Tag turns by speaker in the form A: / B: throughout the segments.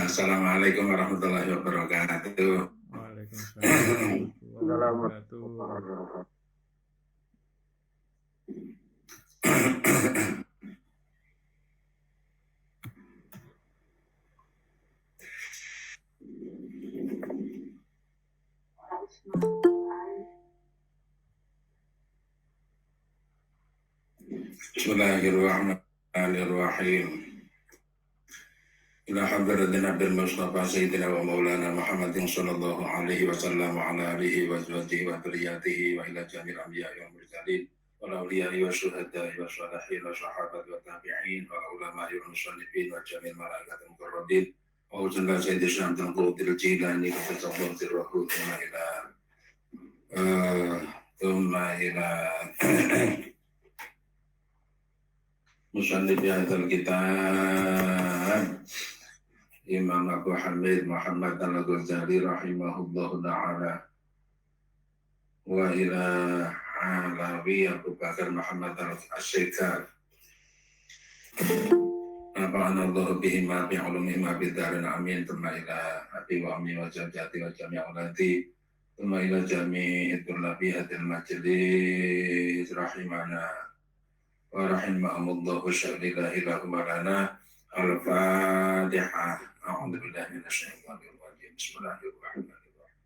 A: Assalamualaikum warahmatullahi wabarakatuh.
B: Waalaikumsalam warahmatullahi wabarakatuh.
A: Bismillahirrahmanirrahim. Ila hadratin Abdul Mustafa Sayyidina wa Maulana Muhammadin sallallahu alaihi wasallam wa ala alihi wa azwajihi wa dzurriyyatihi wa ila jamil anbiya'i wal mursalin wal awliya'i wa syuhada'i wa shalihin wa sahabati wa tabi'in wa ulama'i wa musannifin wa jamil malaikatil muqarrabin wa ujalla sayyidi syamsul qudil jilani wa tasawwur sirruhu thumma ila musannif hadzal kitab Imam Abu Hamid Muhammad Al-Ghazali rahimahullahu ta'ala wa ila Alawi Abu Bakar Muhammad Al-Syekhar nafa'ana Allah bihima bi'ulumihima bidarin amin thumma ila abi wa ammi wa jabjati wa jami'a ulati thumma ila jami'i tullabi hadil majlis rahimana wa rahimahumullahu syahlilah ilahum alana al-fatihah. A'udzu billahi minasyaitonir rajim. Bismillahirrahmanirrahim.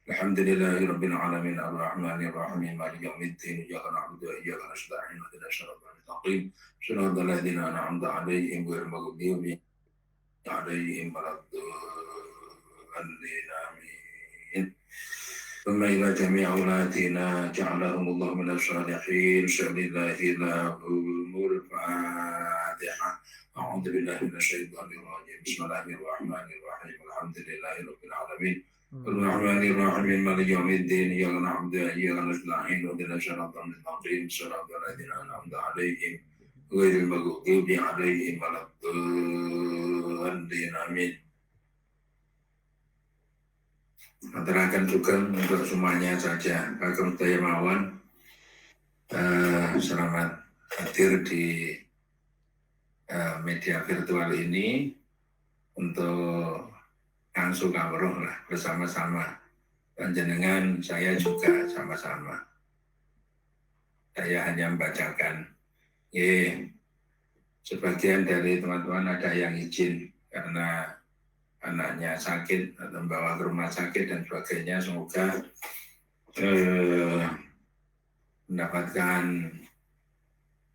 A: Alhamdulillahi rabbil alamin arrahmanir rahim maliki yaumiddin iyyaka na'budu wa iyyaka nasta'in ihdinas siratal mustaqim siratal ladzina an'amta 'alaihim ghairil maghdubi 'alaihim waladdallin amin. ثم إلى جميع أولادنا جعلهم الله من الصالحين شهدنا لهم الفاتحة. أعوذ بالله من الشيطان الرجيم. بسم الله الرحمن الرحيم. الحمد لله رب العالمين الرحمن الرحيم مالك يوم الدين إياك نعبد وإياك نستعين اهدنا الصراط المستقيم صراط الذين أنعمت عليهم غير المغضوب عليهم ولا الضالين آمين. Aturaken juga untuk semuanya saja Bagong Daya Mawon selamat hadir di media virtual ini untuk langsung kawruh lah bersama-sama panjenengan saya juga sama-sama. Saya hanya membacakan. Sebagian dari teman-teman ada yang izin karena anaknya sakit atau membawa ke rumah sakit dan sebagainya, semoga mendapatkan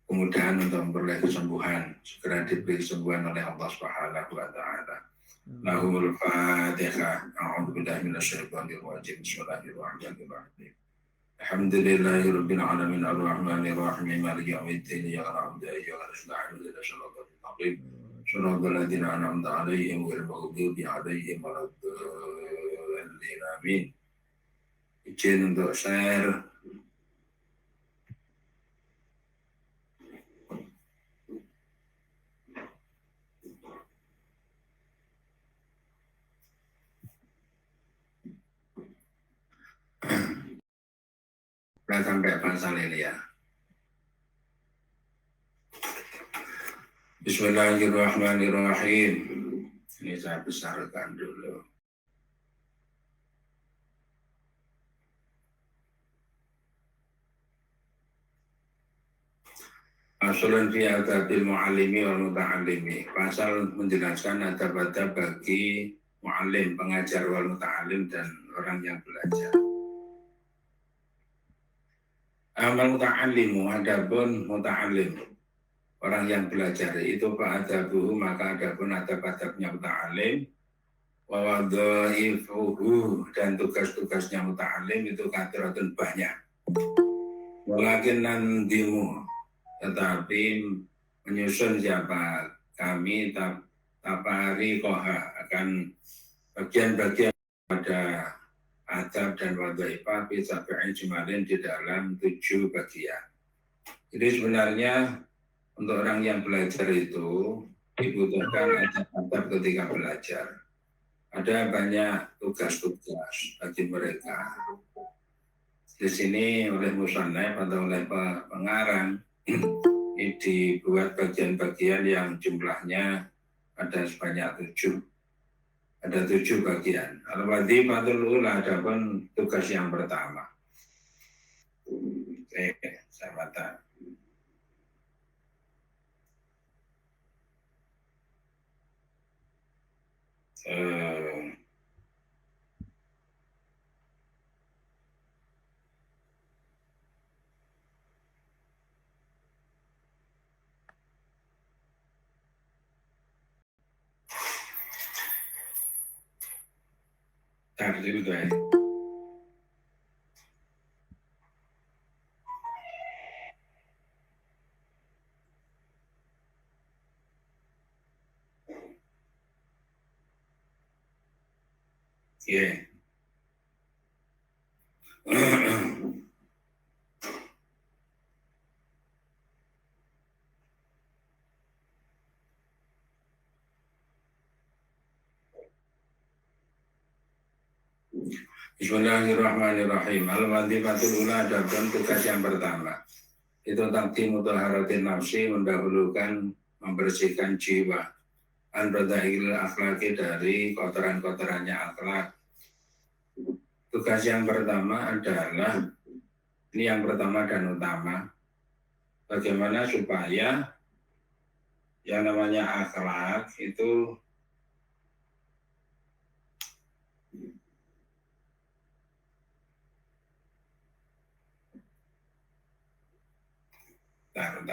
A: kemudahan untuk memperoleh kesembuhan, segera diberi kesembuhan oleh Allah Subhanahu wa taala. Lahumul Fatihah. A'udzu billahi minasyaitonir rajim. Bismillahirrahmanirrahim. Alhamdulillahirabbil alamin arrahmanir rahim maliki yaumiddin iyyaka na'budu wa iyyaka nasta'in ihdinas siratal mustaqim siratal ladzina an'amta 'alaihim ghairil maghdubi 'alaihim waladdallin amin. Izin untuk share. Kita sampai pasal ini ya. Bismillahirrahmanirrahim. Ini saya besarkan dulu. Asalun fi adabil mu'allimi wal muta'allimi. Pasal menjelaskan adab-adab bagi mu'allim, pengajar wal muta'allim dan orang yang belajar. Amal muta'allimu, adapun muta'allim, orang yang belajar itu fa'adabuhu, maka adapun adab-adabnya muta'allim, wa wadha'ifuhu, dan tugas-tugasnya muta'allim itu kathiratun banyak. Walakin nandimu, tetapi menyusun siapa kami tapari koha akan bagian-bagian pada adab dan wadhaifah bisa berjumalin di dalam 7 bagian. Jadi sebenarnya untuk orang yang belajar itu dibutuhkan adab ketika belajar. Ada banyak tugas-tugas bagi mereka. Di sini oleh musannaf atau oleh pengarang ini dibuat bagian-bagian yang jumlahnya ada sebanyak 7. Ada 7 bagian. Al-Wadhifatul Ula adapun tugas yang pertama. Saya baca. Dulu guys. Yeah. Bismillahirrahmanirrahim. Al-Wadhifatul Ula adapun tugas yang pertama. Itu taqdimu taharatin nafsi, mendahulukan membersihkan jiwa. An-radha'il akhlaki, dari kotoran-kotorannya akhlak. Tugas yang pertama adalah, ini yang pertama dan utama, bagaimana supaya yang namanya akhlak itu Bentar.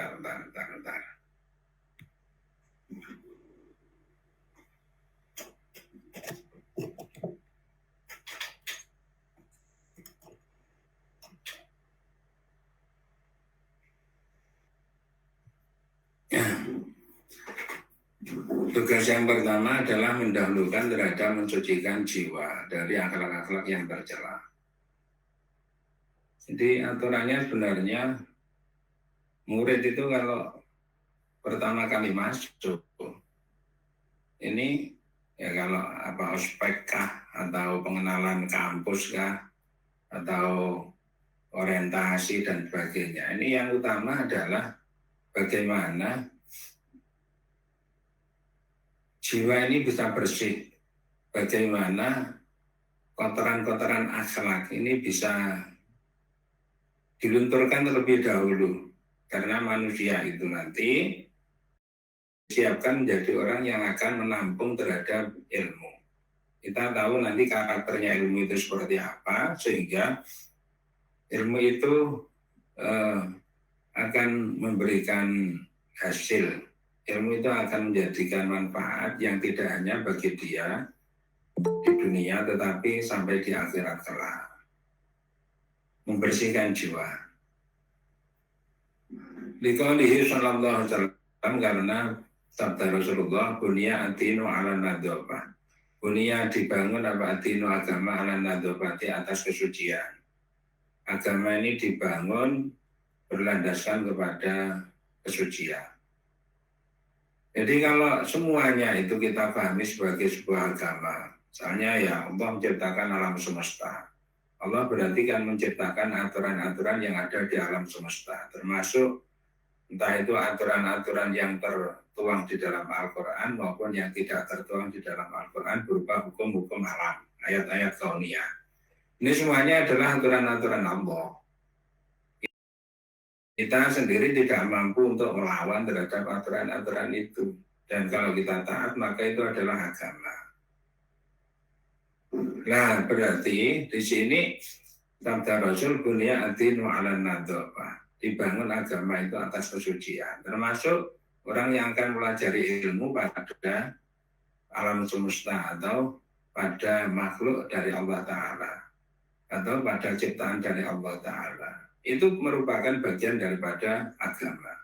A: Tugas yang pertama adalah mendahulukan terhadap mensucikan jiwa dari akhlak-akhlak yang tercela. Jadi aturannya sebenarnya murid itu kalau pertama kali masuk ini ya kalau apa ospek kah atau pengenalan kampus kah atau orientasi dan sebagainya. Ini yang utama adalah bagaimana jiwa ini bisa bersih, bagaimana kotoran-kotoran akhlak ini bisa dilunturkan terlebih dahulu, karena manusia itu nanti disiapkan menjadi orang yang akan menampung terhadap ilmu. Kita tahu nanti karakternya ilmu itu seperti apa, sehingga ilmu itu akan memberikan hasil. Ilmu itu akan menjadikan manfaat yang tidak hanya bagi dia di dunia, tetapi sampai di akhirat kelak. Membersihkan jiwa. Liqaulihi sallallahu alaihi wasallam, karena sabda Rasulullah, bunya adinu ala nadhofah. Bunya dibangun apa adinu agama ala nadhofati, atas kesucian. Agama ini dibangun berlandaskan kepada kesucian. Jadi kalau semuanya itu kita pahami sebagai sebuah agama, misalnya ya Allah menciptakan alam semesta. Allah berarti kan menciptakan aturan-aturan yang ada di alam semesta, termasuk entah itu aturan-aturan yang tertuang di dalam Al-Quran maupun yang tidak tertuang di dalam Al-Quran berupa hukum-hukum alam, ayat-ayat kauniyah. Ini semuanya adalah aturan-aturan Allah. Kita sendiri tidak mampu untuk melawan terhadap aturan-aturan itu. Dan kalau kita taat, maka itu adalah agama. Nah, berarti di sini sabda Rasul bunya adinu ala nadhofah. Dibangun agama itu atas kesucian. Termasuk orang yang akan pelajari ilmu pada alam semesta atau pada makhluk dari Allah Ta'ala. Atau pada ciptaan dari Allah Ta'ala. Itu merupakan bagian daripada agama.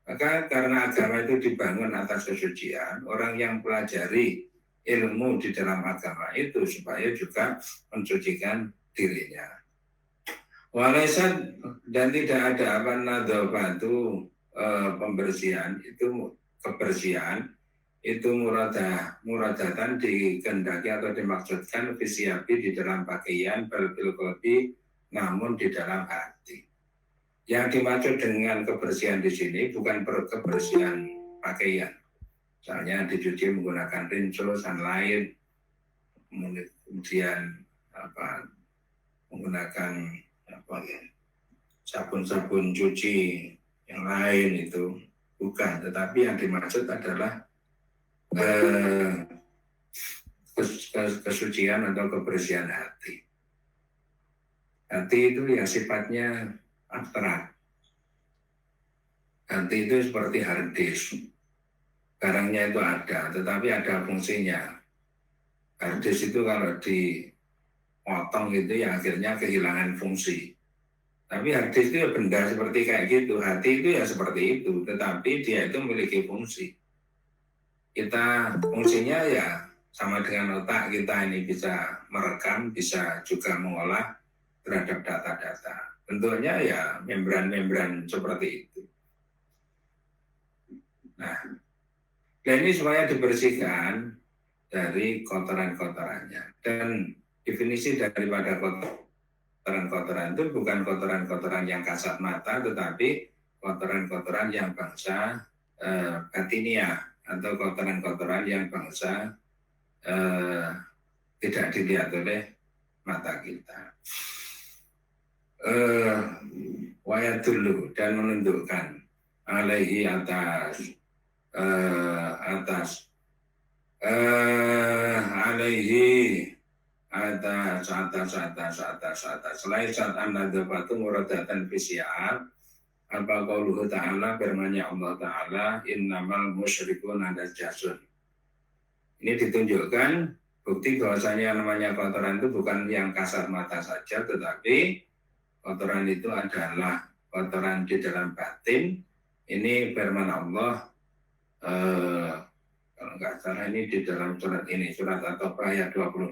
A: Maka karena agama itu dibangun atas kesucian, orang yang pelajari ilmu di dalam agama itu supaya juga mensucikan dirinya. Walaisat, dan tidak ada apa nadhofah itu pembersihan, itu kebersihan, itu muradatan dikehendaki atau dimaksudkan fisiabi di dalam pakaian, bil qalbi, namun di dalam hati. Yang dimaksud dengan kebersihan di sini bukan kebersihan pakaian. Misalnya dicuci menggunakan rinso dan lain, kemudian menggunakan sabun-sabun cuci yang lain itu bukan, tetapi yang dimaksud adalah kesucian atau kebersihan hati. Hati itu yang sifatnya abstrak. Hati itu seperti hard disk. Barangnya itu ada, tetapi ada fungsinya. Hard disk itu kalau dipotong itu ya akhirnya kehilangan fungsi. Tapi hard disk itu ya benda seperti kayak gitu. Hati itu ya seperti itu, tetapi dia itu memiliki fungsi. Kita fungsinya ya sama dengan otak kita ini, bisa merekam, bisa juga mengolah terhadap data-data. Bentuknya ya membran-membran seperti itu. Nah, ini supaya dibersihkan dari kotoran-kotorannya. Dan definisi daripada kotoran-kotoran itu bukan kotoran-kotoran yang kasat mata, tetapi kotoran-kotoran yang bangsa batinia, atau kotoran-kotoran yang bangsa tidak dilihat oleh mata kita. Wayat dulu dan menunjukkan alaihi atas alaihi atas selain saat anda dapatu muradatan fisial apa qauluhu ta'ala, firman-Nya Allah Ta'ala, innamal musyrikun najasun. Ini ditunjukkan bukti bahwasanya namanya kotoran itu bukan yang kasar mata saja, tetapi kotoran itu adalah kotoran di dalam batin. Ini firman Allah, kalau nggak salah ini di dalam surat ini, surat At-Taubah ayat 28.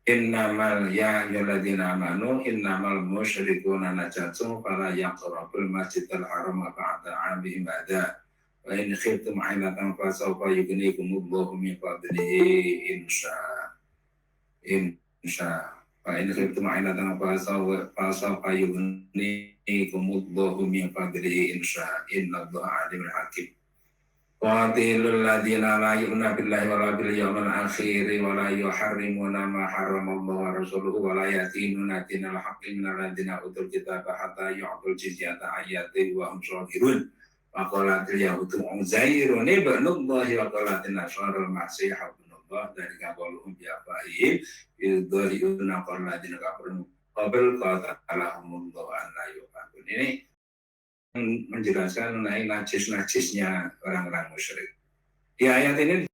A: Innamal ya ayyuhalladzina amanu innamal musyrikuna najasun fala yaqrabul masjidal haram ba'da 'amihim hadza wa in khiftum 'ailatan fa sawfa yughnikumullahu min fadlihi insya fa in khiftum 'ailatan fa sawfa yughnikumullahu min fadlihi insya innallaha 'alimul hakim. Qatilul ladzina la yu'minu billahi wa la bil yawmil akhir wa la yuharrimuna ma harramallahu wa rasuluhu wa la yatinuna dinal haqqi minal ladzina utul kitaba hatta yu'tul jizyata ayyatin wa hum shahirun. Wa qalatil yahudu Uzairun ibnullahi wa qalatin nasara al-masih ibnullah dari qauluhum bi afwahihim yudhiruna qalatin kafarun qabl qatalahumullahu an la yuqatun. Ini menjelaskan mengenai najis-najisnya orang-orang musyrik. Di ayat ini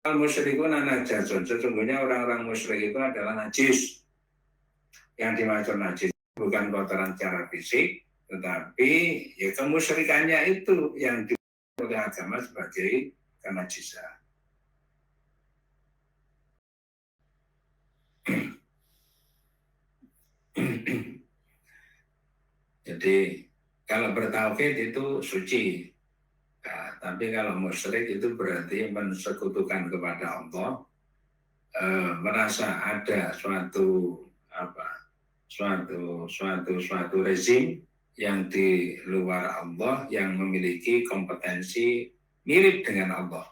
A: al-musyrikun najasun, sesungguhnya orang-orang musyrik itu adalah najis. Yang dimaksud najis bukan kotoran secara fisik, tetapi ya kemusyrikannya itu yang dimaksud oleh agama sebagai kenajisan. Jadi kalau bertauhid itu suci, nah, tapi kalau musyrik itu berarti mensekutukan kepada Allah, merasa ada suatu rezim yang di luar Allah yang memiliki kompetensi mirip dengan Allah.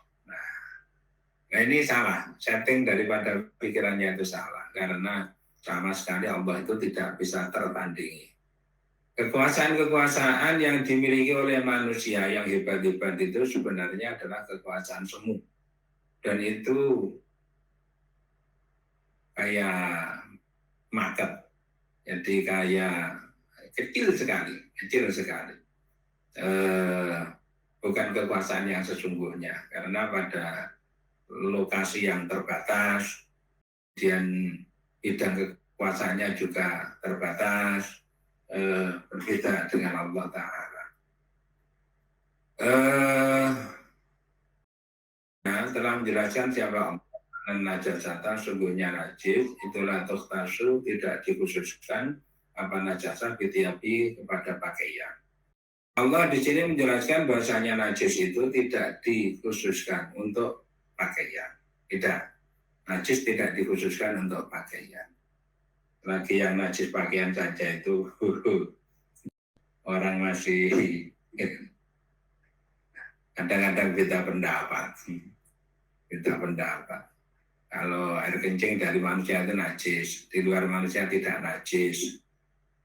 A: Nah ini salah, setting daripada pikirannya itu salah, karena sama sekali Allah itu tidak bisa tertandingi. Kekuasaan-kekuasaan yang dimiliki oleh manusia yang hebat-hebat itu sebenarnya adalah kekuasaan semu. Dan itu kayak market. Jadi kayak kecil sekali. Bukan kekuasaan yang sesungguhnya. Karena pada lokasi yang terbatas, kemudian bidang kekuasaannya juga terbatas, berbeda dengan Allah Ta'ala. Telah menjelaskan siapa Allah najasata, sungguhnya najis, itulah tukhtasu, tidak dikhususkan apa najasah bitiapi kepada pakaian. Allah di sini menjelaskan bahasanya najis itu tidak dikhususkan untuk pakaian. Tidak, najis tidak dikhususkan untuk pakaian. Lagi yang najis pakaian saja itu orang masih kadang-kadang beda pendapat. Kalau air kencing dari manusia itu najis, di luar manusia tidak najis.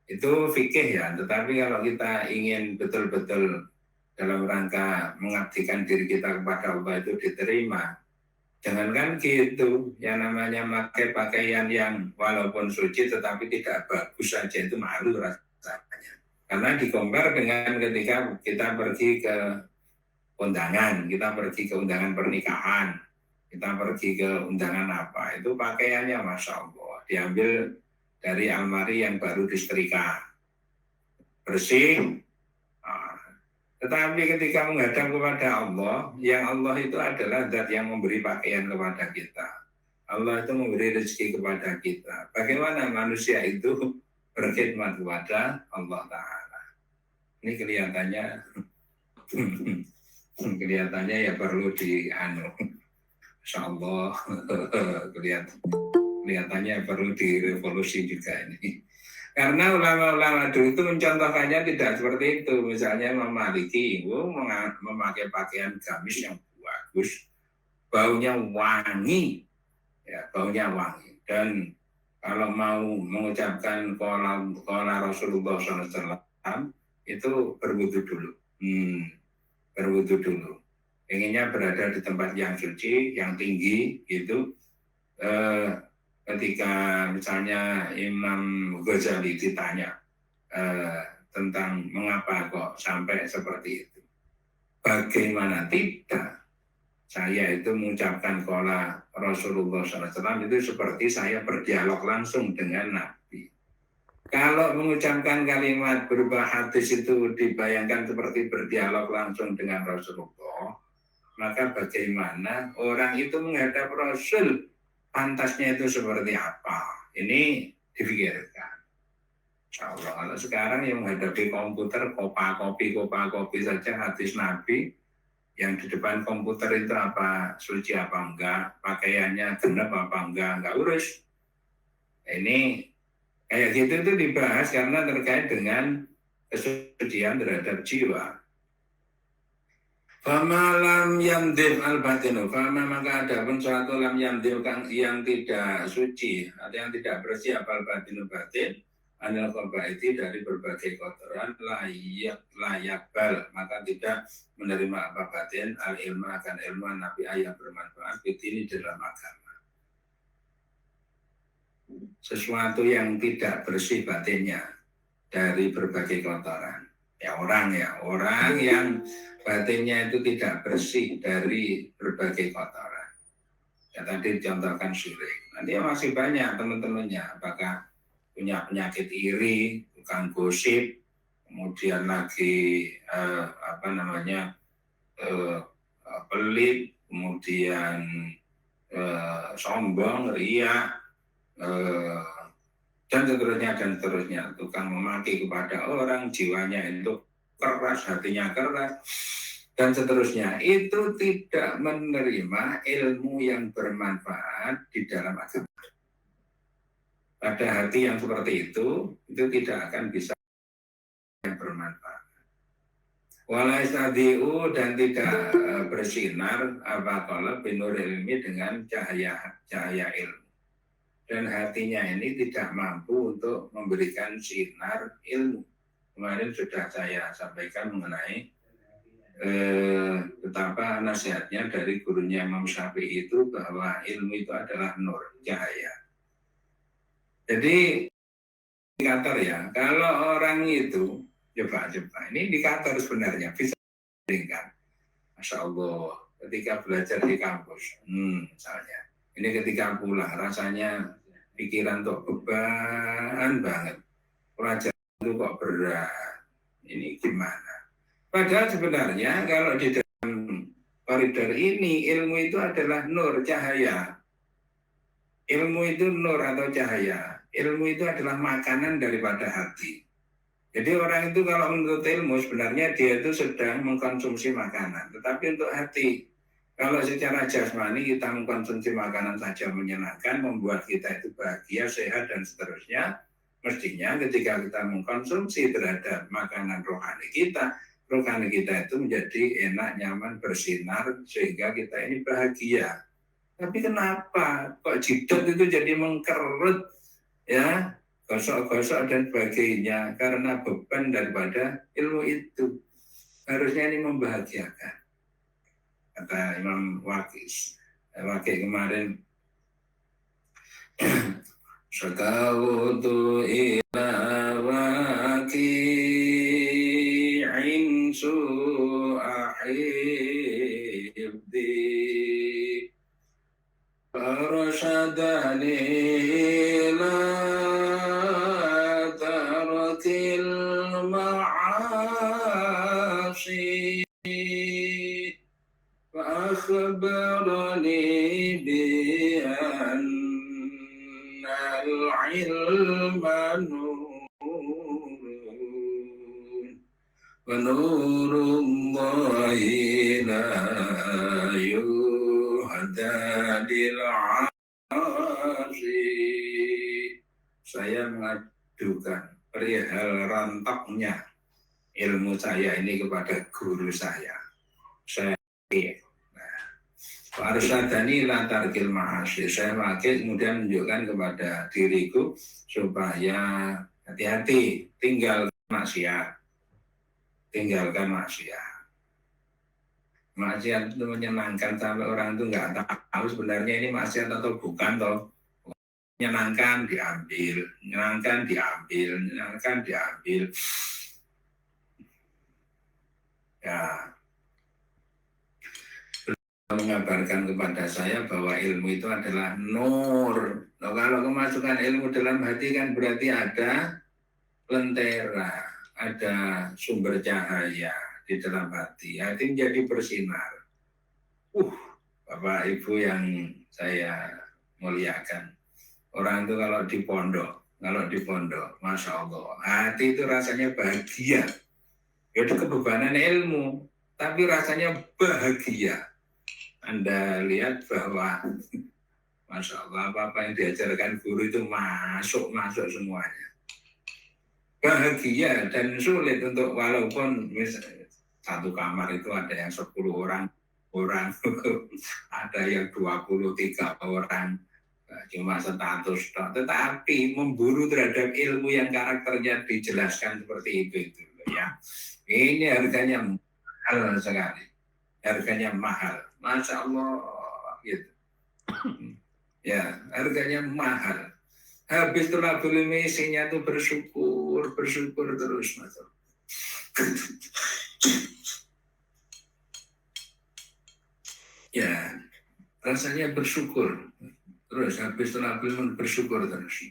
A: Itu fikih ya, tetapi kalau kita ingin betul-betul dalam rangka mengabdikan diri kita kepada Allah itu diterima, jangankan gitu, yang namanya pakai pakaian yang walaupun suci tetapi tidak bagus saja itu malu rasanya. Karena dikompar dengan ketika kita pergi ke undangan, kita pergi ke undangan pernikahan, kita pergi ke undangan apa, itu pakaiannya Masya Allah, diambil dari almari yang baru disetrika, bersih. Tetapi ketika menghadap kepada Allah, yang Allah itu adalah zat yang memberi pakaian kepada kita. Allah itu memberi rezeki kepada kita. Bagaimana manusia itu berkhidmat kepada Allah Ta'ala. Ini kelihatannya ya perlu Insya Allah kelihatannya perlu direvolusi juga ini. Karena ulama-ulama dulu itu mencontohkannya tidak seperti itu. Misalnya Imam Maliki memakai pakaian gamis yang bagus, baunya wangi, ya baunya wangi. Dan kalau mau mengucapkan qala Rasulullah SAW itu berwudu dulu, berwudu dulu. Inginnya berada di tempat yang suci, yang tinggi, gitu. Ketika misalnya Imam Ghazali ditanya tentang mengapa kok sampai seperti itu, bagaimana tidak, saya itu mengucapkan qala Rasulullah SAW itu seperti saya berdialog langsung dengan Nabi. Kalau mengucapkan kalimat berupa hadis itu dibayangkan seperti berdialog langsung dengan Rasulullah, maka bagaimana orang itu menghadap Rasul, pantasnya itu seperti apa? Ini difikirkan. Insya Allah, kalau sekarang yang menghadapi komputer, kopa-kopi saja hadis Nabi, yang di depan komputer itu apa, suci apa enggak, pakaiannya genap apa enggak urus. Ini kayak gitu itu dibahas karena terkait dengan kesucian terhadap jiwa. Fama lam yamdil al-batinu, fama maka ada pun suatu lam yamdil yang tidak suci atau yang tidak bersih al-batinu batin anil qabaiti dari berbagai kotoran layak bal, maka tidak menerima apa batin al-ilmu akan ilmu nabi yang bermanfaat ini dalam agama. Sesuatu yang tidak bersih batinnya dari berbagai kotoran. Orang yang batinnya itu tidak bersih dari berbagai kotoran. Ya tadi contohkan syirik. Nanti masih banyak teman-temannya, apakah punya penyakit iri, tukang gosip, kemudian lagi pelit, kemudian sombong, riya, dan seterusnya, tukang memaki kepada orang, jiwanya itu keras, hatinya keras, dan seterusnya. Itu tidak menerima ilmu yang bermanfaat di dalam agama. Pada hati yang seperti itu tidak akan bisa yang bermanfaat. Walaistadiu dan tidak bersinar apa binur ilmi dengan cahaya ilmu. Dan hatinya ini tidak mampu untuk memberikan sinar ilmu. Kemarin sudah saya sampaikan mengenai betapa nasihatnya dari gurunya Imam Syafi'i itu bahwa ilmu itu adalah nur, cahaya. Jadi indikator ya, kalau orang itu coba ini indikator sebenarnya bisa dibandingkan. Masya Allah, ketika belajar di kampus, misalnya, ini ketika pulang rasanya pikiran kok beban banget, pelajaran itu kok berat, ini gimana? Padahal sebenarnya kalau di dalam koridor ini ilmu itu adalah nur, cahaya. Ilmu itu nur atau cahaya. Ilmu itu adalah makanan daripada hati. Jadi orang itu kalau menuntut ilmu sebenarnya dia itu sedang mengkonsumsi makanan. Tetapi untuk hati, kalau secara jasmani kita mengkonsumsi makanan saja menyenangkan, membuat kita itu bahagia, sehat, dan seterusnya, mestinya ketika kita mengkonsumsi terhadap makanan rohani kita itu menjadi enak, nyaman, bersinar, sehingga kita ini bahagia. Tapi kenapa kok jidat itu jadi mengkerut, ya, gosok-gosok dan sebagainya, karena beban daripada ilmu itu. Harusnya ini membahagiakan, kata Imam Waqi kemarin. Syakawtu ila waqi'in su'ahibdi farsyadani la tarkil ma'asi fa akhbarani bi'an العلم نور ونور الله لا يهدى للعاصي. Saya mengadukan perihal rantaknya ilmu saya ini kepada guru saya. Arsyadani lantarkil ma'asyi. Saya makin kemudian menunjukkan kepada diriku supaya hati-hati, tinggalkan maksiat. Maksiat itu menyenangkan sampai orang itu nggak tahu sebenarnya ini maksiat atau bukan toh. Menyenangkan diambil. Ya, mengabarkan kepada saya bahwa ilmu itu adalah nur. Nah, kalau kemasukan ilmu dalam hati kan berarti ada lentera, ada sumber cahaya di dalam hati. Hati menjadi bersinar. Bapak Ibu yang saya muliakan. Orang itu kalau di pondok, Masya Allah, hati itu rasanya bahagia. Itu kebebanan ilmu, tapi rasanya bahagia. Anda lihat bahwa Masya Allah, apa yang diajarkan guru itu masuk semuanya. Bahagia dan sulit untuk, walaupun misalnya satu kamar itu ada yang 10 orang, ada yang 23 orang, cuma status, tetapi memburu terhadap ilmu yang karakternya dijelaskan seperti itu ya. Ini harganya mahal sekali. Masya Allah, gitu. Ya, harganya mahal. Habis itulah beli isinya tuh bersyukur terus, Mas. Ya, rasanya bersyukur terus. Habis itulah beli bersyukur terus.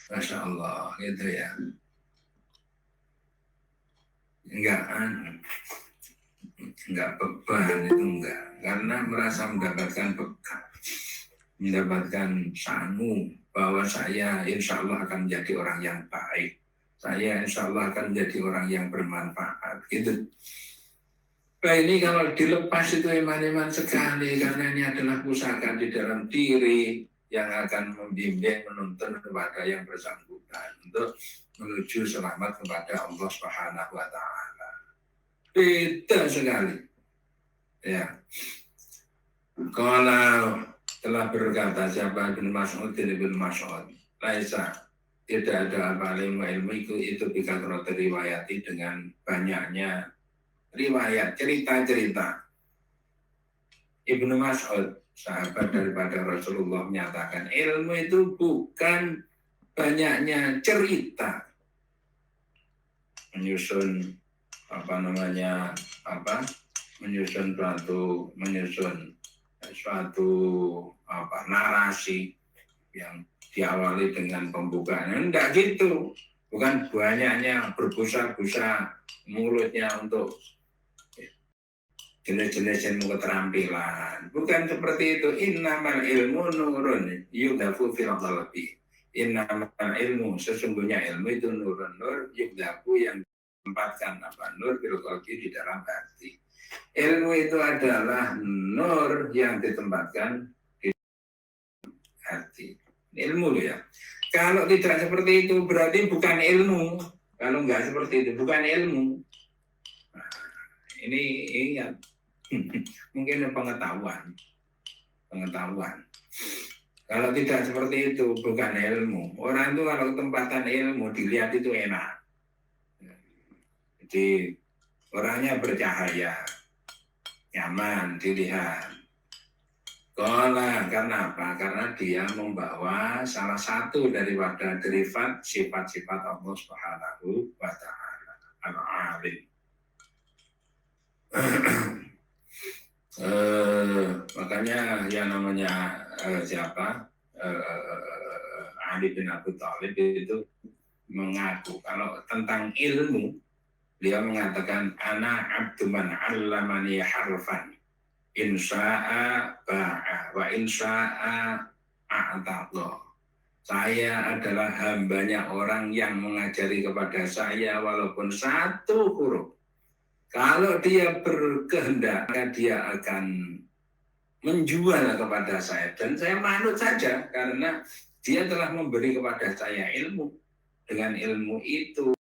A: Masya Allah, gitu ya. Enggak beban itu enggak, karena merasa mendapatkan bekal, mendapatkan sangu bahwa saya insya Allah akan menjadi orang yang baik, saya insya Allah akan menjadi orang yang bermanfaat, gitu. Nah, ini kalau dilepas itu eman-eman sekali, karena ini adalah pusaka di dalam diri yang akan membimbing, menuntun kepada yang bersangkutan untuk menuju selamat kepada Allah Subhanahu wa Ta'ala. Beda sekali. Ya. Kalau telah berkata siapa bin Mas'ud, Laisa, tidak ada apa ilmu itu bikatro riwayati, dengan banyaknya riwayat, cerita-cerita. Ibnu Mas'ud, sahabat daripada Rasulullah, menyatakan ilmu itu bukan banyaknya cerita, menyusun suatu narasi yang diawali dengan pembukaan. Enggak gitu, bukan banyaknya berbusa-busa mulutnya untuk jenis-jenis ilmu keterampilan, bukan seperti itu. Innamal ilmu nurun yudafu fil qalbi. Innamal ilmu, sesungguhnya ilmu itu nurun, nur yudafu, yang tempatkan nur fil qalbi, di dalam hati. Ilmu itu adalah nur yang ditempatkan di hati. Ilmu ya. Kalau tidak seperti itu berarti bukan ilmu. Kalau enggak seperti itu bukan ilmu. Nah, ini ingat. Mungkin pengetahuan. pengetahuan. Kalau tidak seperti itu, bukan ilmu. Orang itu kalau ketempatan ilmu dilihat itu enak. Jadi orangnya bercahaya, nyaman dilihat. Karena apa? Karena dia membawa salah satu daripada derivat sifat-sifat Allah Subhanahu wa Ta'ala, Al-Alim. Makanya yang namanya siapa? Ali bin Abi Thalib itu mengaku kalau tentang ilmu, dia mengatakan ana abdu man 'allamani harfan insya'a ba'a wa insya'a a'taqo. Saya adalah hambanya orang yang mengajari kepada saya walaupun satu huruf. Kalau dia berkehendak, dia akan menjual kepada saya. Dan saya manut saja karena dia telah memberi kepada saya ilmu. Dengan ilmu itu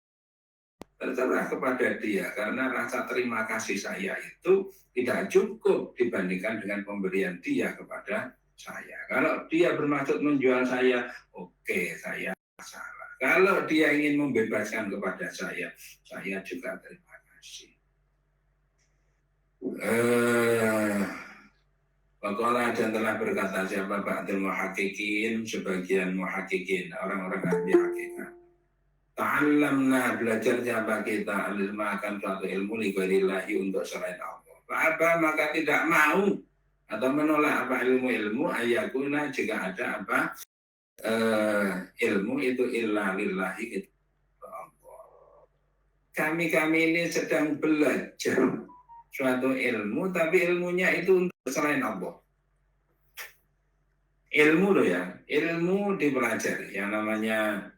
A: terserah kepada dia karena rasa terima kasih saya itu tidak cukup dibandingkan dengan pemberian dia kepada saya. Kalau dia bermaksud menjual saya, oke, saya salah. Kalau dia ingin membebaskan kepada saya juga terima kasih. Waqala dan telah berkata siapa ba'dul muhaqqiqin, sebagian muhaqqiqin, orang-orang ahli hakikat. Ta'allamna, belajar siapa kita al-ilma akan suatu ilmu li ghairillahi untuk selain Allah. Apa maka tidak mau atau menolak apa ilmu-ilmu ayakuna jika ada apa ilmu itu illa lillahi itu Allah. Kami ini sedang belajar suatu ilmu, tapi ilmunya itu untuk selain Allah. Ilmu loh ya, ilmu dipelajari. Yang namanya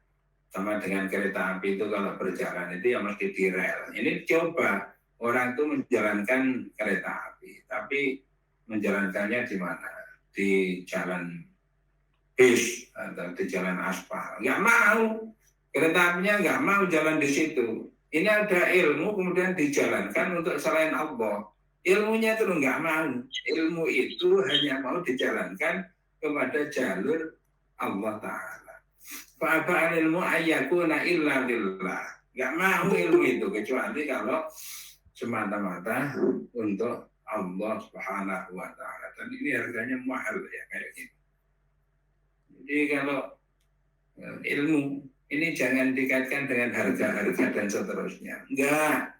A: sama dengan kereta api itu kalau berjalan itu ya mesti di rel. Ini coba orang itu menjalankan kereta api, tapi menjalankannya di mana? Di jalan bis atau di jalan aspal. Nggak mau, kereta apinya nggak mau jalan di situ. Ini ada ilmu kemudian dijalankan untuk selain Allah. Ilmunya itu nggak mau. Ilmu itu hanya mau dijalankan kepada jalur Allah Ta'ala. Fa'aba'al ilmu ayyakuna illa lillah. Nggak mau ilmu itu kecuali kalau semata-mata untuk Allah Subhanahu wa Ta'ala. Dan ini harganya mahal ya kayak gini. Jadi kalau ilmu ini jangan dikaitkan dengan harga-harga dan seterusnya. Enggak.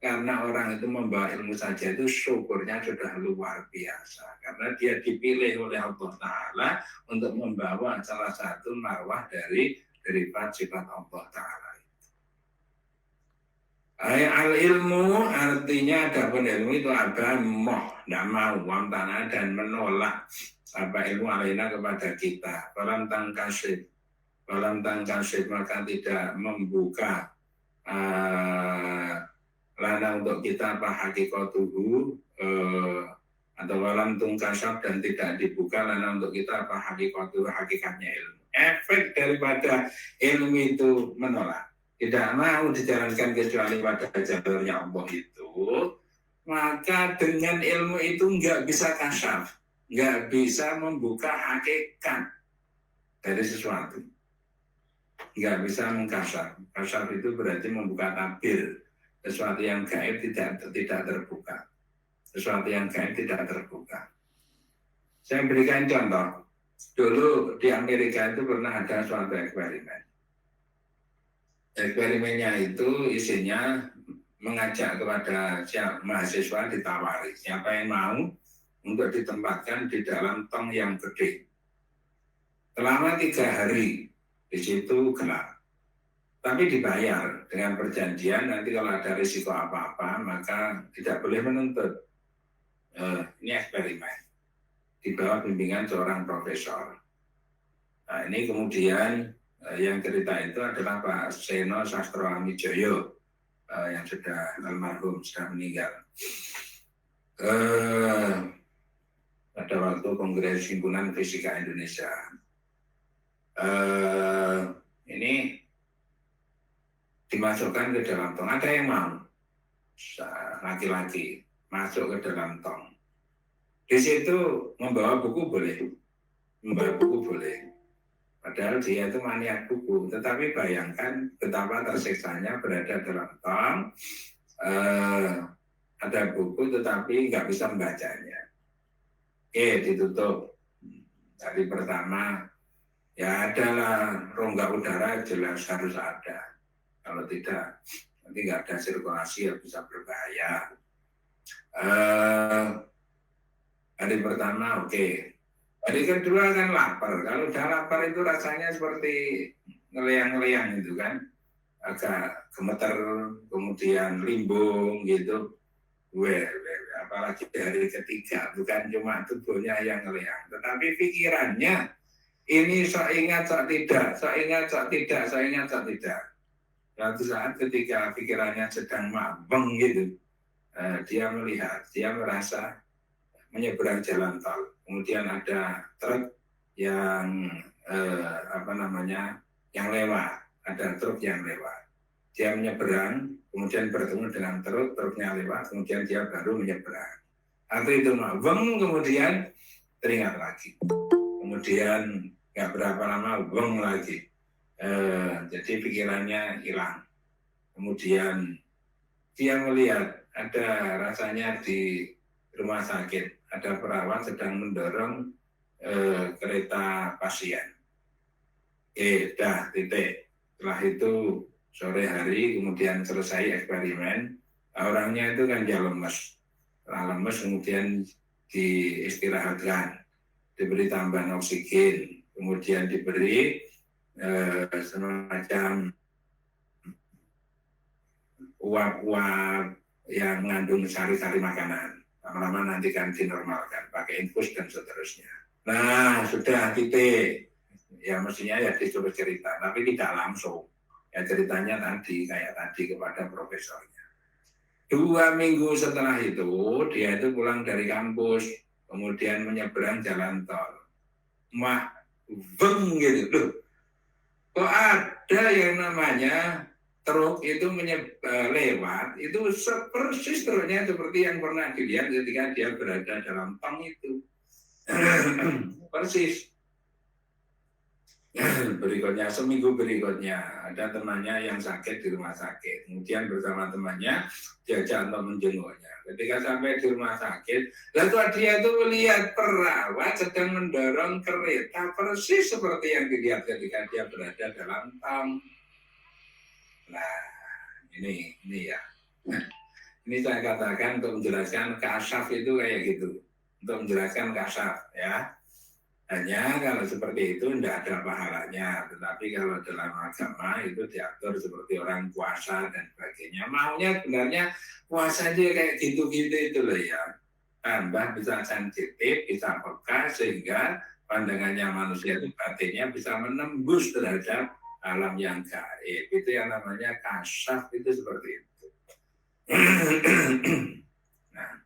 A: Karena orang itu membawa ilmu saja itu syukurnya sudah luar biasa. Karena dia dipilih oleh Allah Ta'ala untuk membawa salah satu marwah dari sifat Allah Ta'ala. Al-ilmu artinya adapun ilmu itu ada tidak mau, wamtana dan menolak apa ilmu alaina kepada kita. Falam tangkasib maka tidak membuka lana untuk kita apa hakikatuhu atau walam tungkasab dan tidak dibuka lana untuk kita apa hakikatuhu hakikatnya ilmu. Efek daripada ilmu itu menolak, tidak mau dijalankan kecuali pada jalurnya Allah itu, maka dengan ilmu itu nggak bisa kasyaf, nggak bisa membuka hakikat dari sesuatu, nggak bisa mengkasyaf. Kasyaf itu berarti membuka tabir, sesuatu yang gaib tidak terbuka, sesuatu yang gaib tidak terbuka. Saya berikan contoh. Dulu di Amerika itu pernah ada suatu eksperimen. Eksperimennya itu isinya mengajak kepada mahasiswa ditawari siapa yang mau untuk ditempatkan di dalam tong yang gede selama 3 hari. Di situ gelap, tapi dibayar dengan perjanjian nanti kalau ada risiko apa-apa maka tidak boleh menuntut. Ini eksperimen di bawah bimbingan seorang profesor. Nah, ini kemudian yang cerita itu adalah Pak Seno Sastro Amijoyo yang sudah almarhum, sudah meninggal. Pada waktu Kongres Himpunan Fisika Indonesia. Ini dimasukkan ke dalam tong. Ada yang mau, laki-laki masuk ke dalam tong. Di situ membawa buku boleh, Padahal dia itu maniak buku. Tetapi bayangkan betapa tersiksanya berada dalam tong, ada buku tetapi nggak bisa membacanya. Ditutup. Hari pertama, ya adalah rongga udara jelas harus ada. Kalau tidak, nanti nggak ada sirkulasi yang bisa berbahaya. Hari pertama oke. Hari kedua kan lapar. Kalau udah lapar itu rasanya seperti ngeliang-ngeliang itu kan. Agak gemeter, kemudian limbung gitu. Apalagi hari ketiga, bukan cuma tubuhnya yang ngeliang, tetapi pikirannya ini sok ingat, sok tidak, sok ingat, sok tidak, sok ingat, sok tidak. Suatu saat ketika pikirannya sedang mabeng gitu, dia melihat, dia merasa menyeberang jalan tol. Kemudian ada truk yang yang lewat, ada truk yang lewat. Dia menyeberang, kemudian bertemu dengan truk, truknya lewat, kemudian dia baru menyeberang. Atau itu mabeng, kemudian teringat lagi. Kemudian nggak berapa lama beng lagi. Jadi pikirannya hilang. Kemudian dia melihat ada rasanya di rumah sakit, ada perawat sedang mendorong kereta pasien. Dah titik. Setelah itu sore hari kemudian selesai eksperimen, orangnya itu kan dia lemes. Setelah lemes kemudian diistirahatkan, diberi tambahan oksigen, kemudian diberi semacam uap-uap yang mengandung sari-sari makanan. Lama-lama nanti kan dinormalkan pakai infus dan seterusnya. Nah, sudah titik. Ya mestinya ya disuruh cerita, tapi tidak langsung. Ya ceritanya tadi, kayak tadi kepada profesornya. 2 minggu setelah itu, dia itu pulang dari kampus, kemudian menyeberang jalan tol. Gitu loh. Kok ada yang namanya truk itu lewat, itu persis truknya seperti yang pernah dilihat ketika dia berada dalam tong itu. Persis. Berikutnya, seminggu berikutnya, ada temannya yang sakit di rumah sakit. Kemudian bersama temannya, diajak untuk menjenguknya. Ketika sampai di rumah sakit, lalu dia itu melihat perawat sedang mendorong kereta persis seperti yang dilihat ketika dia berada dalam tong. Nah, ini ya. Ini saya katakan untuk menjelaskan kasyaf itu kayak gitu. Untuk menjelaskan kasyaf, ya. Hanya kalau seperti itu tidak ada pahalanya, tetapi kalau dalam agama itu diatur seperti orang puasa dan sebagainya. Maunya sebenarnya puasa aja kayak gitu-gitu itu loh ya. Tambah bisa sensitif, bisa peka sehingga pandangannya manusia itu batinnya bisa menembus terhadap alam yang gaib. Itu yang namanya kasyaf, itu seperti itu. Nah,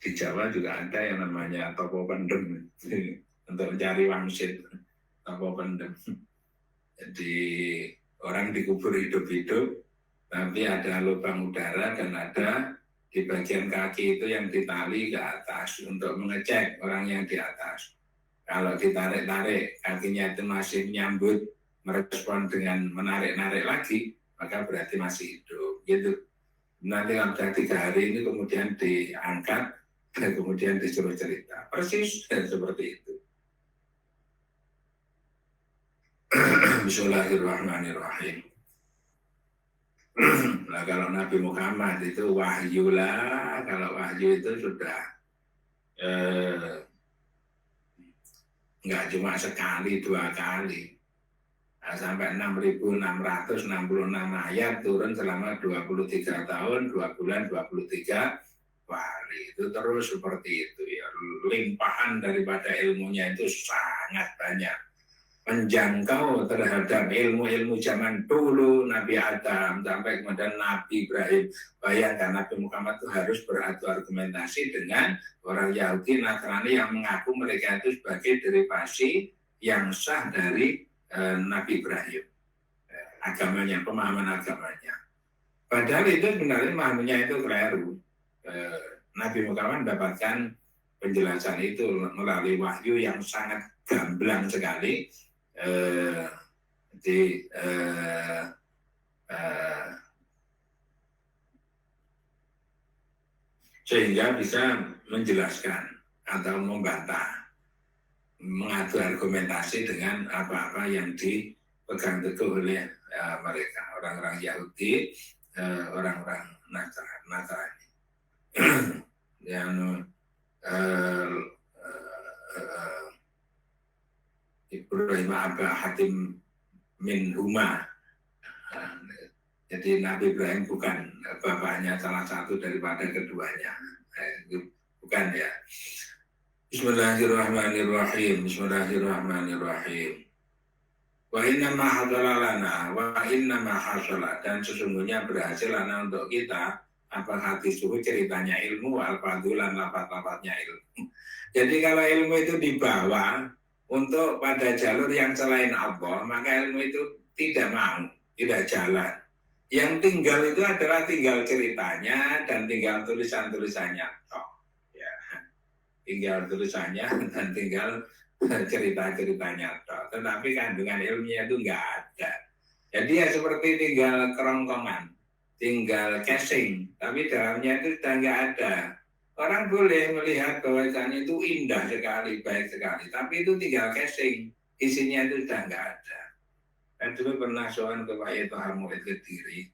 A: di Jawa juga ada yang namanya topo pendem untuk mencari wangsit, topo pendem. Jadi orang dikubur hidup-hidup, tapi ada lubang udara dan ada di bagian kaki itu yang ditali ke atas untuk mengecek orang yang di atas. Kalau ditarik-tarik kakinya itu masih menyambut, merespon dengan menarik-narik lagi, maka berarti masih hidup. Gitu. Nanti kalau sudah 3 hari ini kemudian diangkat, dan kemudian disuruh cerita. Persis dan seperti itu. Bismillahirrahmanirrahim. Nah kalau Nabi Muhammad itu wahyu lah. Kalau wahyu itu sudah nggak cuma sekali, 2 kali. Nah, sampai 6.666 ayat turun selama 23 tahun, 2 bulan, 23 hari. Itu terus seperti itu ya. Limpahan daripada ilmunya itu sangat banyak. Menjangkau terhadap ilmu-ilmu zaman dulu, Nabi Adam sampai kemudian Nabi Ibrahim. Bayangkan Nabi Muhammad itu harus beradu argumentasi dengan orang Yahudi Nasrani yang mengaku mereka itu sebagai derivasi yang sah dari Nabi Ibrahim. Agamanya, pemahaman agamanya. Padahal itu sebenarnya pemahamannya itu keliru. Nabi Muhammad mendapatkan penjelasan itu melalui wahyu yang sangat gamblang sekali. Sehingga bisa menjelaskan atau membantah, mengadu argumentasi dengan apa-apa yang dipegang teguh oleh mereka, orang-orang Yahudi, orang-orang Nasrani. Yang Ibrahim Aba Hatim min Huma. Jadi Nabi Ibrahim bukan bapaknya salah satu daripada keduanya. Bukan ya. Bismillahirrahmanirrahim. Bismillahirrahmanirrahim. Wa inna ma hadalalana wa inna ma hasala, dan sesungguhnya berhasil lana untuk kita apa hati suhu ceritanya ilmu wal fadulan lapat-lapatnya ilmu. Jadi kalau ilmu itu dibawa untuk pada jalur yang selain Allah, maka ilmu itu tidak mau, tidak jalan. Yang tinggal itu adalah tinggal ceritanya dan tinggal tulisan-tulisannya. Ya. Tinggal tulisannya dan tinggal cerita-ceritanya. Tetapi kandungan ilmunya itu enggak ada. Jadi ya seperti tinggal kerongkongan, tinggal casing, tapi dalamnya itu sudah enggak ada. Orang boleh melihat bahwa itu indah sekali, baik sekali, tapi itu tinggal casing, isinya itu sudah enggak ada. Dan dulu pernah soal ke Pak Yeto Hamuid Kediri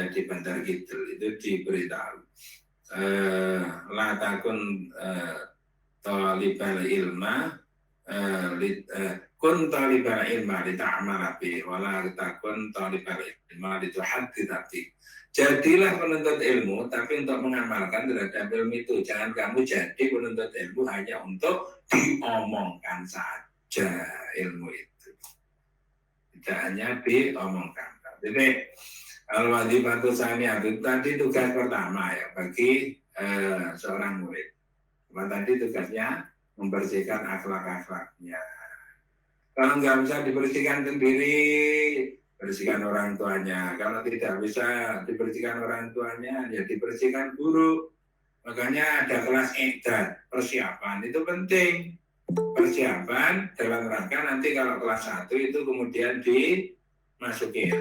A: di Bantar Kidul, itu diberitahu la takun talibal ilma kun talibal ilma li ta'amala bi wala takun talibal ilma li tuhadditati. Jadilah penuntut ilmu tapi untuk mengamalkan terhadap ilmu itu. Jangan kamu jadi penuntut ilmu hanya untuk diomongkan saja ilmu itu. Tidak hanya diomongkan. Jadi al-wadhifatu tsaniyah tadi tugas pertama ya bagi seorang murid. Tadi tugasnya membersihkan akhlak-akhlaknya. Kalau nggak bisa dibersihkan sendiri, bersihkan orang tuanya. Kalau tidak bisa dibersihkan orang tuanya, ya dibersihkan guru. Makanya ada kelas edan, persiapan itu penting. Persiapan dalam rangka nanti kalau kelas 1 itu kemudian dimasuki.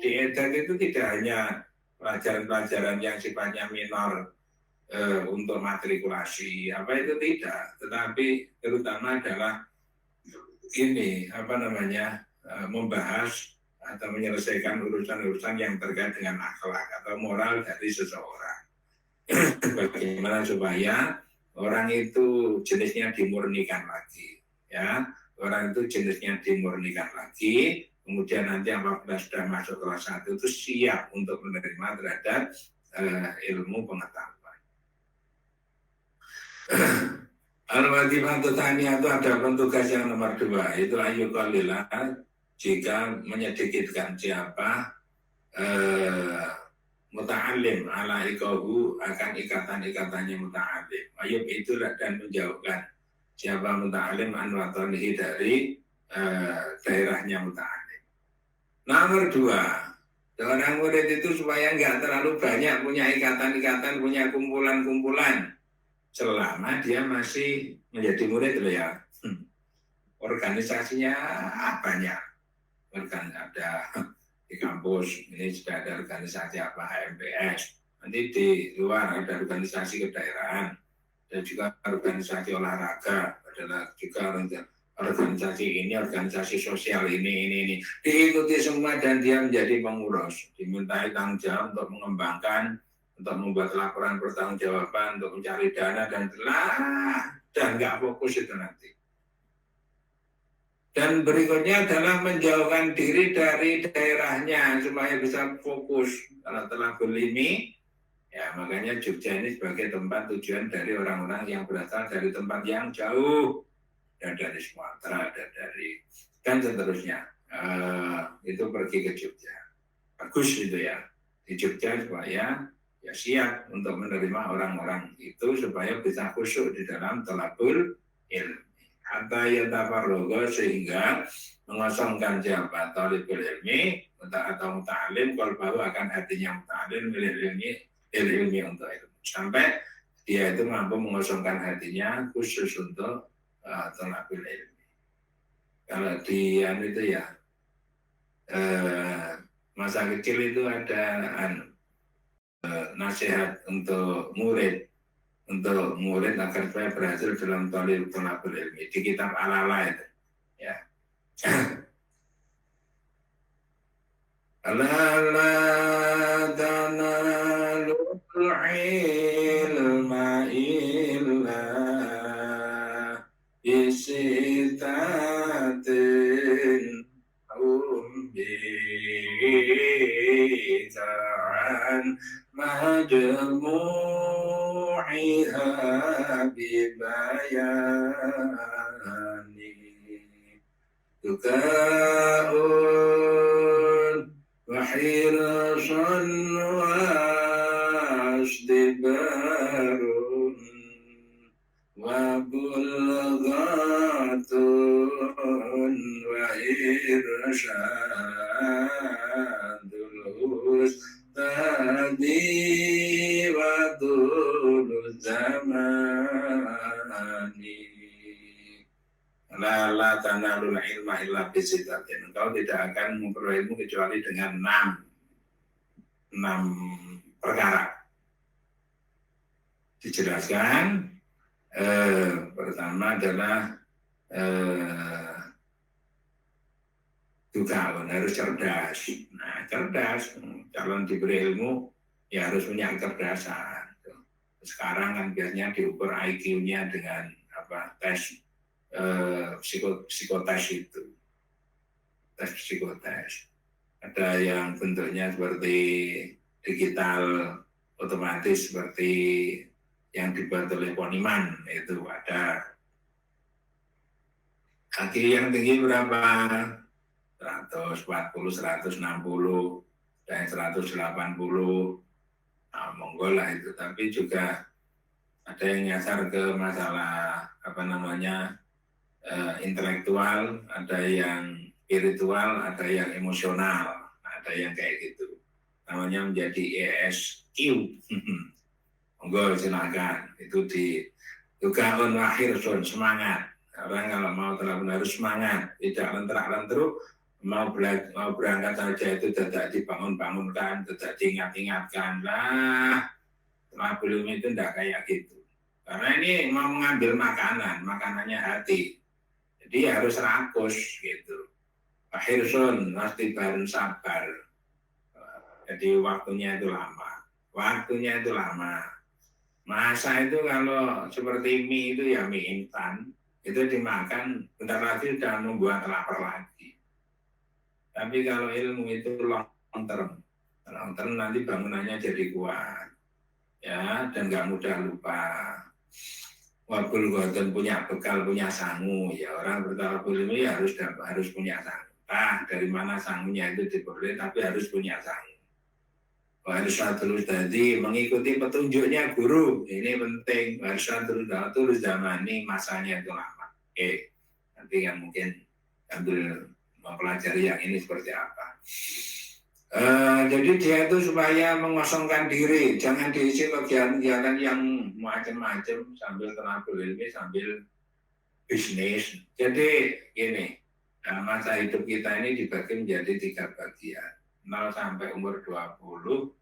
A: Di edan itu tidak hanya pelajaran-pelajaran yang sifatnya minor untuk matrikulasi, apa itu tidak, tetapi terutama adalah ini membahas atau menyelesaikan urusan-urusan yang terkait dengan akhlak atau moral dari seseorang. Bagaimana supaya orang itu jenisnya dimurnikan lagi, ya, orang itu jenisnya dimurnikan lagi. Kemudian nanti apabila sudah masuk kelas 1 itu siap untuk menerima terhadap ilmu pengetahuan. Al-Wadhifatu tsaniyah itu ada tugas yang nomor 2, itu ayyuqallila, jika menyedikitkan siapa muta'alim ala ikahu akan ikatan-ikatannya muta'alim. Ayub itulah dan menjauhkan siapa muta'alim an watanihi dari daerahnya muta'alim. Nomor 2, seorang murid itu supaya nggak terlalu banyak punya ikatan-ikatan, punya kumpulan-kumpulan. Selama dia masih menjadi murid loh ya. Organisasinya banyak. Ada di kampus, ini sudah ada organisasi apa, HMPS. Nanti di luar ada organisasi kedaerahan. Dan juga organisasi olahraga. Adalah juga organisasi ini, organisasi sosial ini. Diikuti semua dan dia menjadi pengurus. Dimintai tanggung jawab untuk mengembangkan, untuk membuat laporan pertanggungjawaban, untuk mencari dana dan nggak fokus itu nanti. Dan berikutnya adalah menjauhkan diri dari daerahnya supaya bisa fokus. Kalau telah berlini, ya makanya Jogja ini sebagai tempat tujuan dari orang-orang yang berasal dari tempat yang jauh, dan dari Sumatera dan seterusnya. Itu pergi ke Jogja. Bagus itu ya di Jogja supaya ya siap untuk menerima orang-orang itu supaya bisa khusyuk di dalam talabul ilmi. Hatta yatafarrogo, sehingga mengosongkan siapa talibul ilmi atau muta'alim, kalau bahwa akan hatinya muta'alim ilmi untuk ilmu. sampai dia itu mampu mengosongkan hatinya khusus untuk thalabul ilmi. Kalau di itu ya masa kecil itu ada nasihat untuk murid agar supaya berhasil dalam thalabul ilmi di kitab Al-Ala itu ya. Ala tanalul ilma illa bisitatin bi'an majmu'iha bibayani tukaun wahirasan wasdibarun wabulghatun wa irsyadul ustadi wa dulul zamani. La tanalul ilma illa bisitatin. Engkau tidak akan memperoleh ilmu kecuali dengan enam perkara. Dijelaskan pertama adalah juga harus cerdas. Nah, cerdas, calon diberi ilmu ya harus punya kecerdasan. Sekarang kan biasanya diukur IQ-nya dengan tes psikotes itu, tes psikotes. Ada yang bentuknya seperti digital otomatis seperti yang dibuat oleh Poniman itu ada. IQ yang tinggi berapa? 140, 160, dan 180. Nah, monggo lah itu. Tapi juga ada yang nyasar ke masalah intelektual, ada yang spiritual, ada yang emosional, ada yang kayak gitu. Namanya menjadi ESQ. Monggo silakan. Itu di tukaun akhir semangat. Orang kalau mau terlalu harus semangat, tidak lenterak-lenteruk. Mau berangkat saja itu tidak dibangun-bangunkan, tidak diingat-ingatkan lah. Setelah belum itu tidak kayak gitu. Karena ini mau mengambil makanannya hati. Jadi harus rakus gitu. Akhirsun, pasti baru sabar. Jadi waktunya itu lama. Masa itu kalau seperti mie itu ya mie instan, itu dimakan bentar lagi sudah membuat lapar lagi. Tapi kalau ilmu itu long term nanti bangunannya jadi kuat, ya, dan nggak mudah lupa. Wabul ghodon punya bekal, punya sangu, ya orang bertalabul ilmi ya harus punya sangu. Dari mana sangunya itu diperoleh, tapi harus punya sangu. Harus terus tadi mengikuti petunjuknya guru, ini penting. Harus terus zamani, masanya itu lama. Oke, nanti yang mungkin ambil mempelajari yang ini seperti apa. Jadi dia itu supaya mengosongkan diri, jangan diisi kegiatan-kegiatan yang macam-macam sambil talabul ilmi, sambil bisnis. Jadi ini, masa hidup kita ini dibagi menjadi 3 bagian. 0 sampai umur 22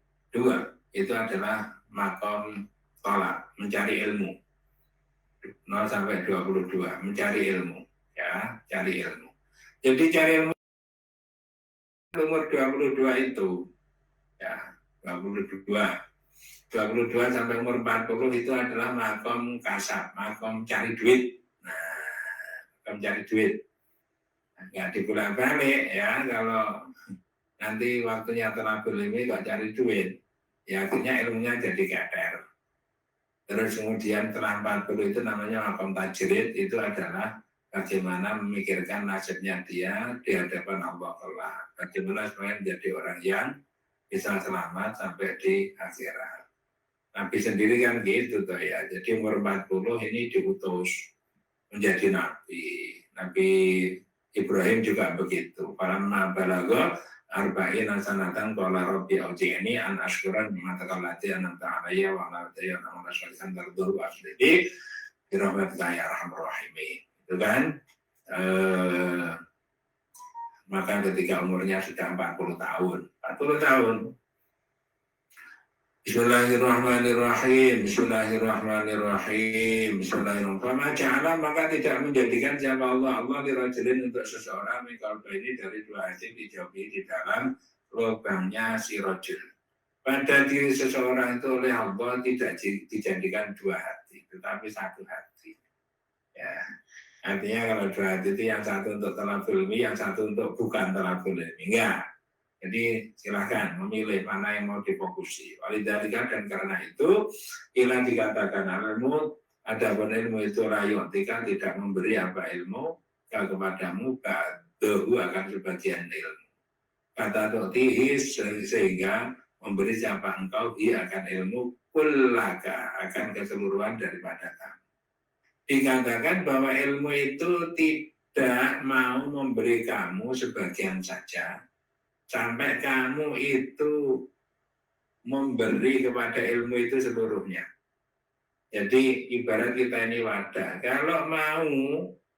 A: itu adalah makom tolak, mencari ilmu. 0 sampai 22 mencari ilmu, ya, cari ilmu. Jadi cari ilmu umur 22 itu, ya, 22 sampai umur 40 itu adalah makom kasab, makom cari duit. Nah, makom cari duit. Nggak dibolak-balik ya, kalau nanti waktunya talabul ilmi kok cari duit, ya akhirnya ilmunya jadi keter. Terus kemudian setelah 40 itu namanya makom tajrid, itu adalah bagaimana memikirkan nasibnya dia di hadapan Allah Ta'ala. Bagaimana supaya menjadi orang yang bisa selamat sampai di akhirat. Nabi sendiri kan gitu tuh ya. Jadi umur 40 ini diutus menjadi nabi. Nabi Ibrahim juga begitu. Falamma balagha arba'ina sanatan qala rabbi auzi'ni an ashkura ni'mataka allati an'amta 'alayya wa 'ala walidayya wa an ashkura tardur wa aslih bi rahmatika ya arhamar rahimin. Itu kan maka ketika umurnya sudah 40 tahun. 40 tahun. Bismillahirrahmanirrahim. Bismillahirrahmanirrahim. Bismillahirrahmanirrahim. Maka tidak menjadikan siapa Allah dirajulin untuk seseorang mikal ini dari dua hati dijauhi di dalam lubangnya si rajul. Pada diri seseorang itu oleh Allah tidak dijadikan dua hati, tetapi satu hati. Ya. Artinya kalau dua hati itu yang satu untuk talabul ilmi, yang satu untuk bukan talabul ilmi. Enggak. Jadi silahkan memilih mana yang mau difokusi. Walidhalika dan karena itu ilah dikatakan ilmu, adapun ilmu itu layotika tidak memberi apa ilmu kepadamu ba'dahu akan sebagian ilmu. Kata dotihi sehingga memberi siapa engkau dia akan ilmu kullaka akan keseluruhan daripada kamu. Dikatakan bahwa ilmu itu tidak mau memberi kamu sebagian saja. Sampai kamu itu memberi kepada ilmu itu seluruhnya. Jadi ibarat kita ini wadah. Kalau mau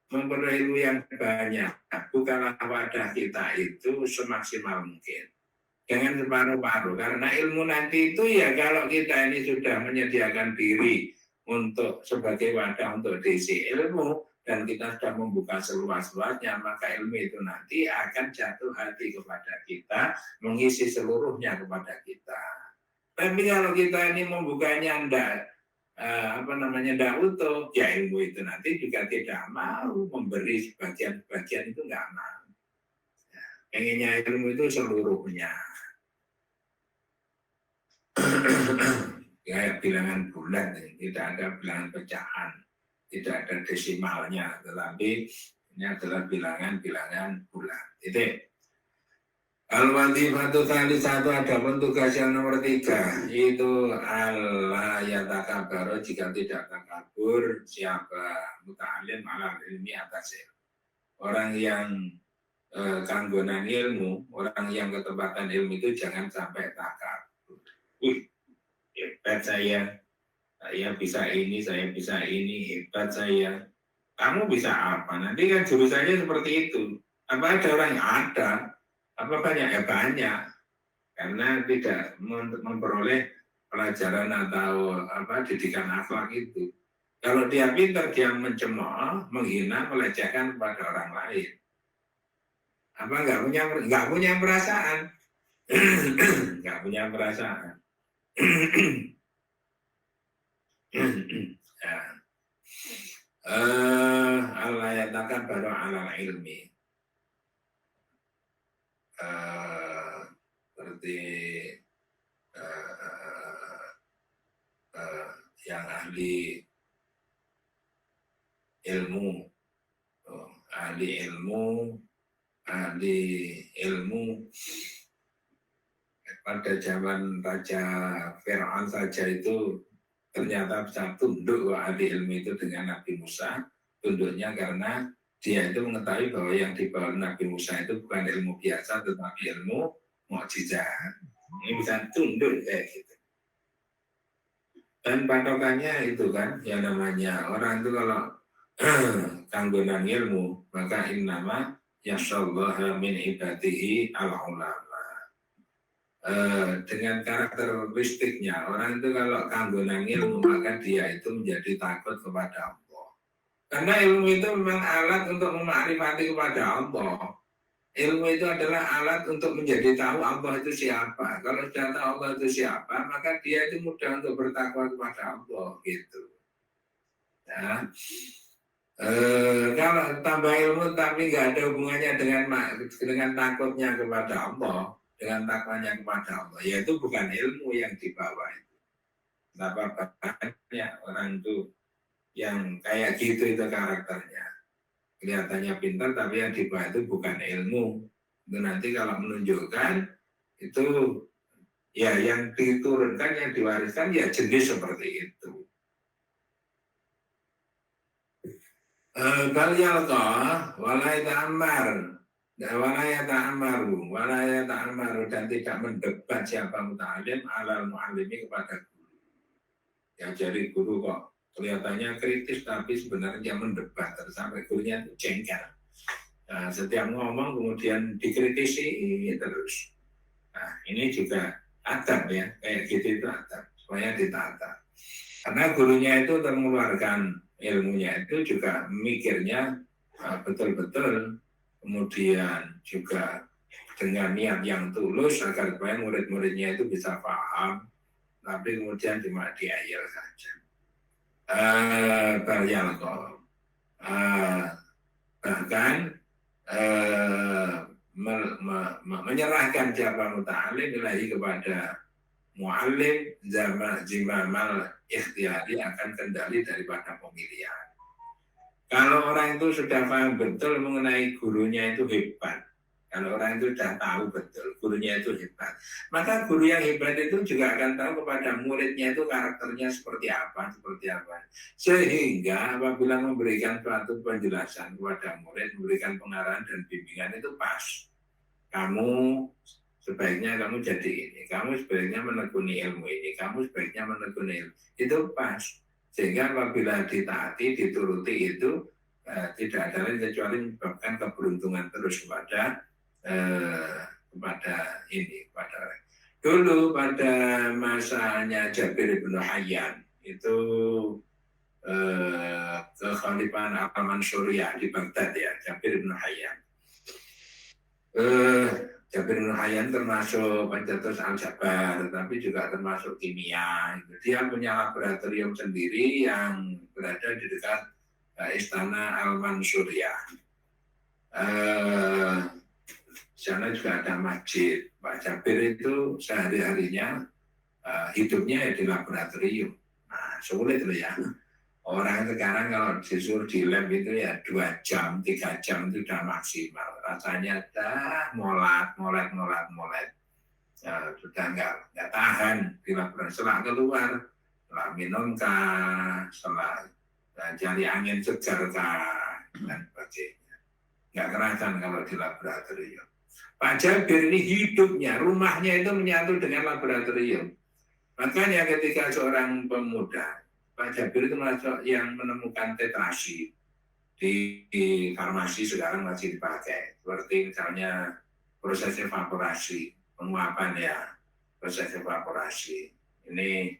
A: memperoleh ilmu yang banyak, bukanlah wadah kita itu semaksimal mungkin. Jangan separuh-paruh. Karena ilmu nanti itu ya kalau kita ini sudah menyediakan diri untuk sebagai wadah untuk diisi ilmu, dan kita sudah membuka seluas-luasnya, maka ilmu itu nanti akan jatuh hati kepada kita, mengisi seluruhnya kepada kita. Tapi kalau kita ini membukanya ndak utuh, ya ilmu itu nanti juga tidak mau memberi sebagian-sebagian, itu nggak mau. Pengennya ilmu itu seluruhnya. Kayak bilangan bulan, tidak ada bilangan pecahan. Tidak ada desimalnya, tetapi ini adalah bilangan-bilangan bulan. Itu. Al-Wadifatu kali satu ada tugas yang nomor 3, itu Allah yatakabaro jika tidak takabur siapa muta'alim ala ilmi atas ilmu. Orang yang kanggonan ilmu, orang yang ketempatan ilmu itu jangan sampai takabur. Hebat saya bisa ini, saya bisa ini, hebat saya. Kamu bisa apa? Nanti kan jurusannya seperti itu. Apa ada orang yang ada? Apa banyak? Ya banyak. Karena tidak memperoleh pelajaran atau didikan akhlak itu. Kalau dia pintar, dia mencemooh, menghina, melecehkan kepada orang lain. Apa nggak punya perasaan? Nggak punya perasaan. Allah yatakan baru ala ilmi, seperti yang ahli ilmu pada zaman Raja Fir'aun saja itu ternyata bisa tunduk ahli ilmu itu dengan Nabi Musa. Tunduknya karena dia itu mengetahui bahwa yang dibawa Nabi Musa itu bukan ilmu biasa tetapi ilmu mukjizat. Ini bisa tunduk kayak gitu. Dan patokannya itu kan yang namanya orang itu kalau kanggonan ilmu maka innama yasallahu min ibadihi al-ulama. Dengan karakteristiknya orang itu kalau kanggonan ilmu maka dia itu menjadi takut kepada Allah. Karena ilmu itu memang alat untuk memakrifati kepada Allah. Ilmu itu adalah alat untuk menjadi tahu Allah itu siapa. Kalau sudah tahu Allah itu siapa, maka dia itu mudah untuk bertakwa kepada Allah gitu. Ya. Kalau tambah ilmu tapi nggak ada hubungannya dengan takutnya kepada Allah, dengan takwanya kepada Allah, yaitu bukan ilmu yang dibawa itu. Kenapa banyak orang itu yang kayak gitu itu karakternya, kelihatannya pintar tapi yang dibawa itu bukan ilmu. Itu nanti kalau menunjukkan itu ya yang diturunkan, yang diwariskan ya jenis seperti itu. Bal yalqa wala yata'ammar. Wala yata'ammar dan tidak mendebat siapa muta'alim alal mu'allimi kepada guru. Yang jadi guru kok kelihatannya kritis tapi sebenarnya mendebat sampai gurunya itu jengkel. Nah, setiap ngomong kemudian dikritisi terus. Nah, ini juga adab ya, kayak gitu itu adab, supaya ditata. Karena gurunya itu mengeluarkan ilmunya itu juga mikirnya betul-betul, kemudian juga dengan niat yang tulus agar supaya murid-muridnya itu bisa paham, tapi kemudian cuma di akhir saja. Bahkan menyerahkan siapa muta'alim ilahi kepada mu'alim zimamal ikhtiyari akan kendali daripada pemilihan. Kalau orang itu sudah paham betul mengenai gurunya itu hebat, kalau orang itu sudah tahu betul gurunya itu hebat, maka guru yang hebat itu juga akan tahu kepada muridnya itu karakternya seperti apa. Sehingga apabila memberikan suatu penjelasan kepada murid, memberikan pengarahan dan bimbingan itu pas. Kamu sebaiknya kamu jadi ini, kamu sebaiknya menekuni ilmu ini, kamu sebaiknya menekuni ilmu itu pas. Sehingga apabila ditaati, dituruti itu tidak ada lain kecuali menyebabkan keberuntungan terus kepada ini, kepada dulu pada masanya Jabir bin Hayyan itu kekhalifahan Al-Mansuriyah di Baghdad ya, Jabir bin Hayyan. Jabir bin Hayyan termasuk pencetus Al-Jabar, tetapi juga termasuk kimia. Dia punya laboratorium sendiri yang berada di dekat istana Al-Mansuriyah. Di sana juga ada masjid. Pak Jabir itu sehari-harinya hidupnya ya di laboratorium. Nah, sulit loh ya. Orang sekarang kalau disuruh di lab itu ya 2 jam, 3 jam itu sudah maksimal. Rasanya dah molat. Ya, sudah nggak tahan di laboratorium. Setelah keluar, setelah minum kah, setelah cari angin segar kah, dan sebagainya. Nggak kerasan kalau di laboratorium. Pak Jabir ini hidupnya, rumahnya itu menyatu dengan laboratorium. Makanya ketika seorang pemuda, Pak Jabir itu masuk yang menemukan tetrasi di farmasi sekarang masih dipakai, seperti misalnya proses evaporasi, penguapan ya, proses evaporasi. Ini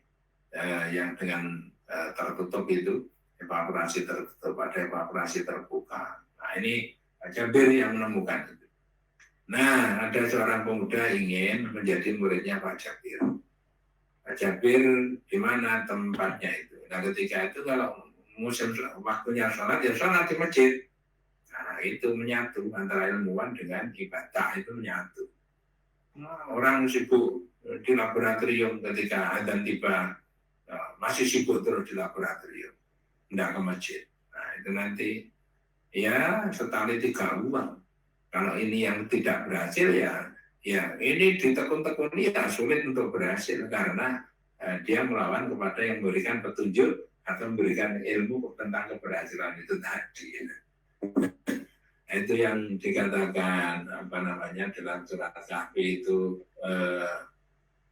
A: yang dengan tertutup itu, evaporasi tertutup, ada evaporasi terbuka. Nah ini Pak Jabir yang menemukan itu. Nah, ada seorang pemuda ingin menjadi muridnya Pak Jabir. Pak Jabir di mana tempatnya itu? Nah, ketika itu kalau musim waktunya sholat, ya sholat di masjid. Nah, itu menyatu antara ilmuwan dengan ibadah, itu menyatu. Nah, orang sibuk di laboratorium ketika adzan tiba, masih sibuk terus di laboratorium, tidak ke masjid. Nah, itu nanti ya setali 3 uang. Kalau ini yang tidak berhasil ya ini ditekun-tekun ya sulit untuk berhasil karena dia melawan kepada yang memberikan petunjuk atau memberikan ilmu tentang keberhasilan itu tadi. Nah, itu yang dikatakan dalam surat Kahfi itu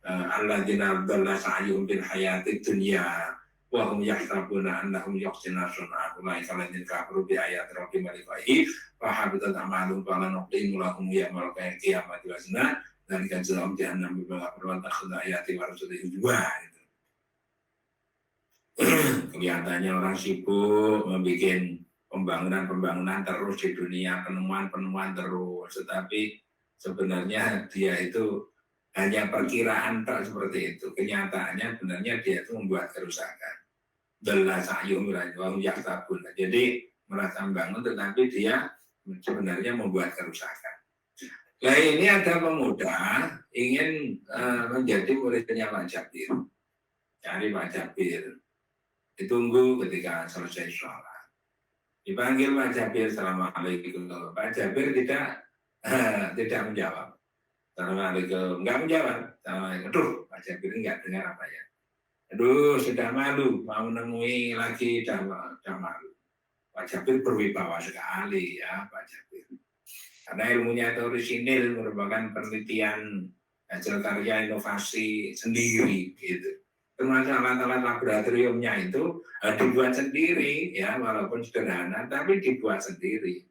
A: alladzina dhalla sa'yuhum bil hayatid dunya wa hum yahsabuna annahum yuhsinuna sun'a ulaika alladzina kafaru bi ayati rabbihim wa liqa'ihi fa habitat a'maluhum wa la nuqimu lahum yawmal qiyamati wazna dan kajam jahannam bima kafaru takhudhu ayati wa rusulihi juga. Kelihatannya orang sibuk membuat pembangunan terus di dunia, penemuan terus, tetapi sebenarnya dia itu hanya perkiraan seperti itu. Kenyataannya sebenarnya dia itu membuat kerusakan. Jadi merasa membangun tetapi dia sebenarnya membuat kerusakan. Nah ini ada pemuda ingin menjadi muridnya Pak Jabir. Cari Pak Jabir. Ditunggu ketika selesai sholat. Dipanggil Pak Jabir, Assalamualaikum. Pak Jabir tidak menjawab. Assalamualaikum, enggak menjawab. Assalamualaikum. Aduh, Pak Jabir enggak dengar apa ya. Aduh, sudah malu, mau menemui lagi, sudah malu. Pak Jabir berwibawa sekali ya Pak Jabir. Karena ilmunya itu orisinil, merupakan penelitian hasil karya inovasi sendiri gitu. Termasuk alat-alat laboratoriumnya itu dibuat sendiri ya, walaupun sederhana tapi dibuat sendiri.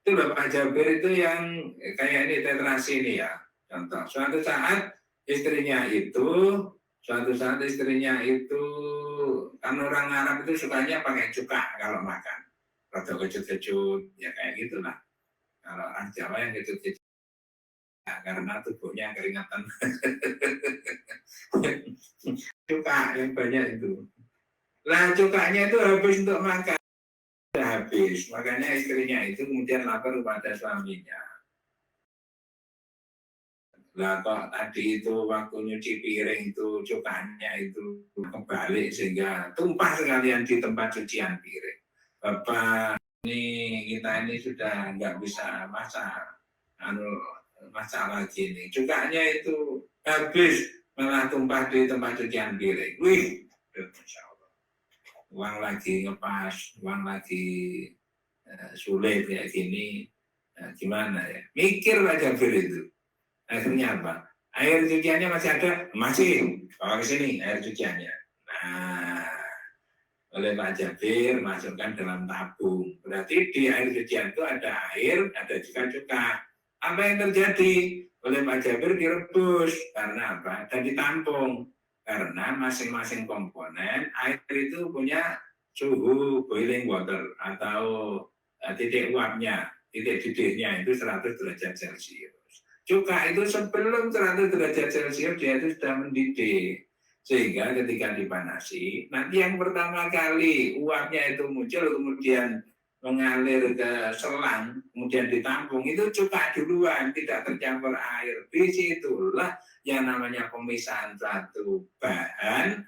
A: Itu loh Pak Jabir itu yang kayak ini tetrasi ini ya. Contoh, suatu saat istrinya itu kan orang Arab itu sukanya pakai cuka kalau makan. Atau kecut-kecut ya kayak gitulah. Kalau orang Jawa yang kecut-kecut ya, karena tubuhnya keringatan. Cuka yang banyak itu. Lah cukanya itu habis untuk makan. Sudah habis. Makanya istrinya itu kemudian lapor kepada suaminya. Lah kok tadi itu waktu nyuci piring itu cukanya itu kebalik sehingga tumpah sekalian di tempat cucian piring. Bapak kita ini sudah nggak bisa masak lagi ini. Cukanya itu habis malah tumpah di tempat cucian piring. Wih, Masya Allah. Uang lagi ngepas, uang lagi sulit kayak gini. Gimana ya? Mikir Pak Jabir itu. Akhirnya apa? Air cuciannya masih ada? Masih. Bawa ke sini air cuciannya. Nah, oleh Pak Jabir masukkan dalam tabung. Berarti di air cucian itu ada air, ada juga cuka. Apa yang terjadi? Oleh Pak Jabir direbus. Karena apa? Dan ditampung. Karena masing-masing komponen air itu punya suhu boiling water atau titik uapnya, titik didihnya itu 100 derajat Celcius. Cuka itu sebelum 100 derajat Celcius dia itu sudah mendidih. Sehingga ketika dipanasi, nanti yang pertama kali uapnya itu muncul, kemudian mengalir ke selang, kemudian ditampung, itu cuka duluan, tidak tercampur air. Disitulah yang namanya pemisahan satu bahan,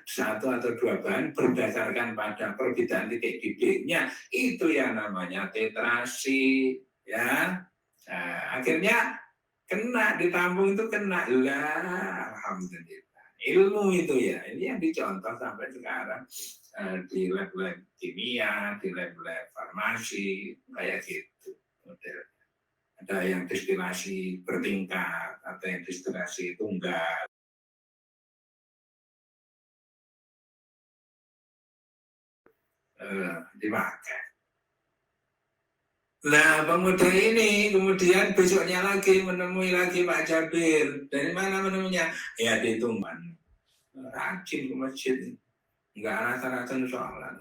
A: satu atau dua bahan berdasarkan pada perbedaan titik didihnya. Itu yang namanya tetrasi. Ya. Nah, akhirnya kena ditampung itu kena lah, alhamdulillah. Ilmu itu ya, ini yang dicontoh sampai sekarang di lab-lab kimia, di lab-lab farmasi, kayak gitu model. Ada yang destilasi bertingkat, ada yang destilasi tunggal. Dipakai. Nah, pemuda ini kemudian besoknya lagi menemui lagi Pak Jabir. Dari mana menemunya? Ya di Tuman. Rajin ke masjid. Enggak rasa-rasa sholat.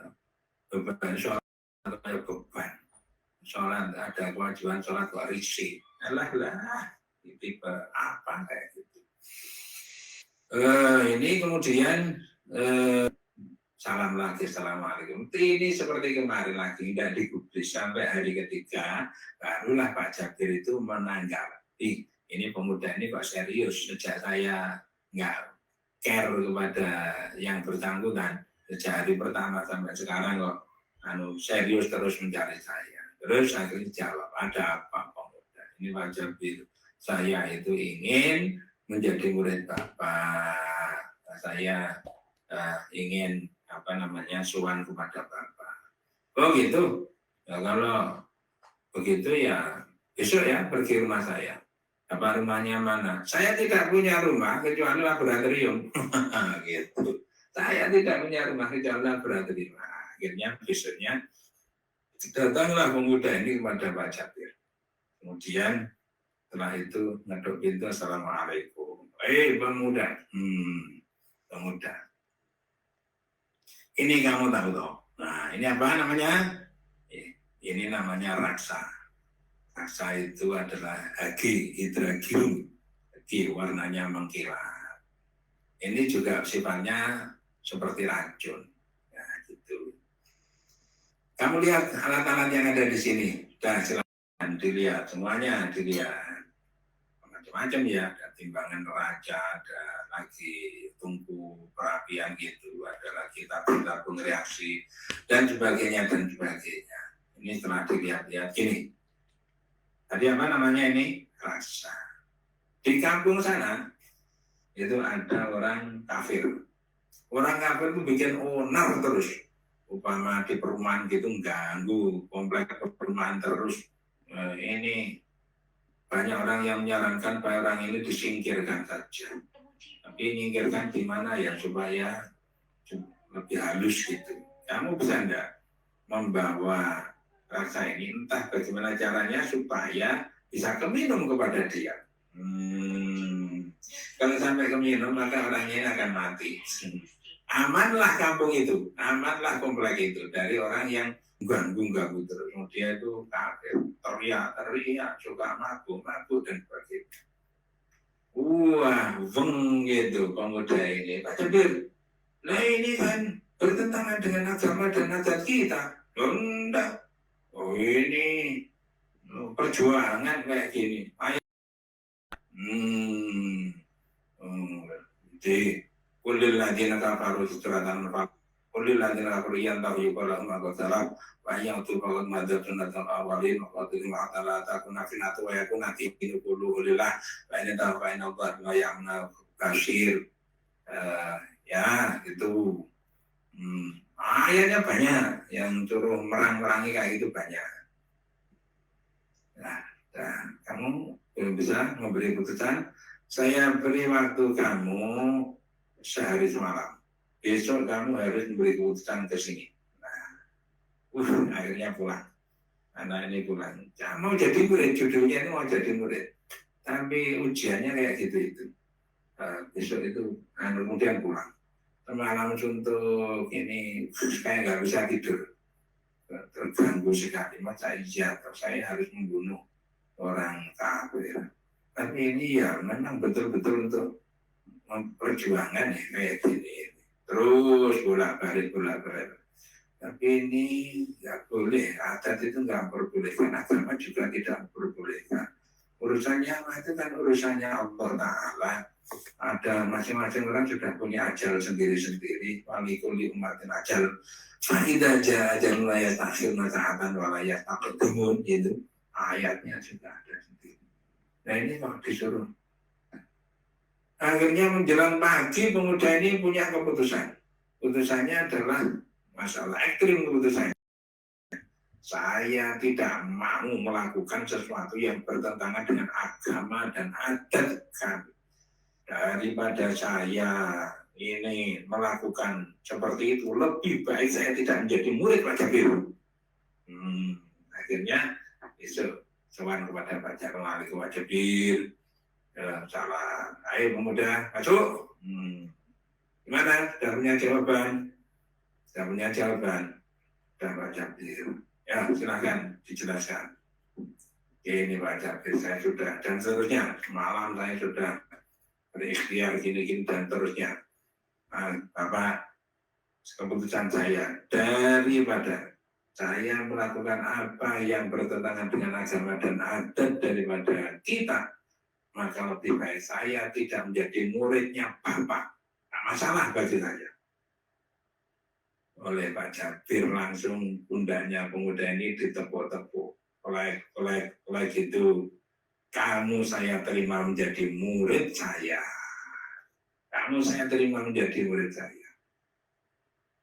A: Beban sholat kayak beban. Sholat ada kewajiban sholat kok risih. Alah, tipe apa kayak gitu. Ini kemudian salam lagi, assalamualaikum. Ini seperti kemarin lagi, tidak digubris sampai hari ketiga, barulah Pak Jabir itu menanggapi. Ini pemuda ini kok serius, sejak saya nggak care kepada yang bersangkutan, sejak hari pertama sampai sekarang kok serius terus mencari saya. Terus akhirnya jawab, ada apa pemuda? Ini Pak Jabir, saya itu ingin menjadi murid Bapak. Saya ingin sowan kepada Bapak. Oh gitu. Ya, kalau begitu ya besok ya pergi rumah saya. Apa rumahnya mana? Saya tidak punya rumah kecuali laboratorium. Gitu. Saya tidak punya rumah kecuali laboratorium. Akhirnya besoknya datanglah pemuda ini kepada Pak Jabir. Kemudian setelah itu ngetuk pintu, assalamualaikum. Pemuda. Pemuda. Ini kamu tahu toh. Nah, ini apa namanya? Ini namanya raksa. Raksa itu adalah Hg, hidragium. Hg warnanya mengkilat. Ini juga sifatnya seperti racun. Nah, gitu. Kamu lihat alat-alat yang ada di sini. Sudah silakan dilihat, semuanya dilihat. Macam-macam ya, ada timbangan raja, ada lagi tungku perapian gitu, ada lagi tabung-tabung reaksi dan sebagainya. Ini setelah dilihat-lihat gini. Tadi apa namanya ini? Rasa. Di kampung sana itu ada orang kafir. Orang kafir itu bikin onar terus. Upama di perumahan gitu ganggu komplek perumahan terus. Ini banyak orang yang menyarankan supaya orang ini disingkirkan saja. Tapi menyingkirkan di mana ya supaya lebih halus gitu. Kamu bisa enggak membawa rasa ini, entah bagaimana caranya supaya bisa keminum kepada dia. Kalau sampai keminum maka orangnya ini akan mati. Amanlah kampung itu, amanlah komplek itu dari orang yang ganggu terus. Dia itu kafir, teriak, suka mabuk dan sebagainya. Wah, gitu pemuda ini. Pak Jabir, nah ini kan bertentangan dengan agama dan adat kita. Enggak. Oh ini perjuangan kayak gini. Ayo. Jadi kulil ladina kafaru suratan faq. Kulil ladina kafaru yang tahu yuqala ma qatalam wa yang tu faqad madad sunnatul awwalin wa qatil ma ta'ala takuna finatu wa yakuna tinu kullu lillah wa inna ta'ala Allah wa ya'na kasir. Ya itu ayatnya banyak yang suruh merang-merangi kayak gitu banyak. Nah, kamu belum bisa memberi putusan. Saya beri waktu kamu sehari semalam. Besok kamu harus memberi keputusan ke sini. Nah, akhirnya pulang. Anak ini pulang. Ya, mau jadi murid, judulnya ini mau jadi murid. Tapi ujiannya kayak gitu itu. Besok itu kemudian pulang. Semalam suntuk ini kayak nggak bisa tidur. Terganggu sekali. Masa iya, saya harus membunuh orang kafir. Tapi ini ya memang betul-betul untuk perjuangan ya kayak gini. Terus bolak-balik. Tapi ini nggak boleh, adat itu nggak memperbolehkan, agama juga tidak memperbolehkan. Urusannya itu kan urusannya Allah Ta'ala. Ada masing-masing orang sudah punya ajal sendiri-sendiri. Walikuli umatin ajal. Fahidah ajal layat akhir nasa'atan walayat taqdemun itu. Ayatnya sudah ada sendiri. Nah ini kok disuruh. Akhirnya menjelang pagi pemuda ini punya keputusan. Keputusannya adalah masalah ekstrim keputusannya. Saya tidak mau melakukan sesuatu yang bertentangan dengan agama dan adat kami. Daripada saya ini melakukan seperti itu, lebih baik saya tidak menjadi murid Pak Jabir. Akhirnya besok sowan kepada Pak Jabir, salah, ayo pemuda masuk. Gimana? Sudah punya jawaban? Sudah Pak Jabir. Ya silakan dijelaskan. Ini Pak Jabir saya sudah dan seterusnya. Malam saya sudah berikhtiar gini dan terusnya. Bapak, keputusan saya daripada saya melakukan apa yang bertentangan dengan agama dan adat daripada kita, maka lebih baik saya tidak menjadi muridnya Bapak. Tak masalah bagi saya. Oleh Pak Jabir langsung pundaknya pemuda ini ditepuk-tepuk. Oleh gitu, kamu saya terima menjadi murid saya. Kamu saya terima menjadi murid saya.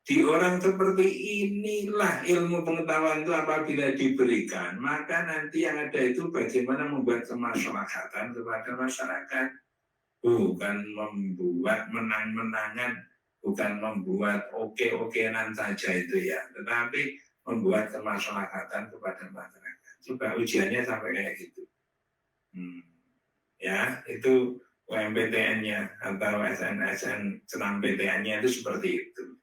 A: Di orang seperti inilah ilmu pengetahuan itu apabila diberikan, maka nanti yang ada itu bagaimana membuat kemaslahatan kepada masyarakat. Bukan membuat menang-menangan, bukan membuat oke-okean saja itu ya, tetapi membuat kemaslahatan kepada masyarakat. Coba ujiannya sampai kayak gitu. Ya, itu UMPTN-nya atau SN senam PTN-nya itu seperti itu.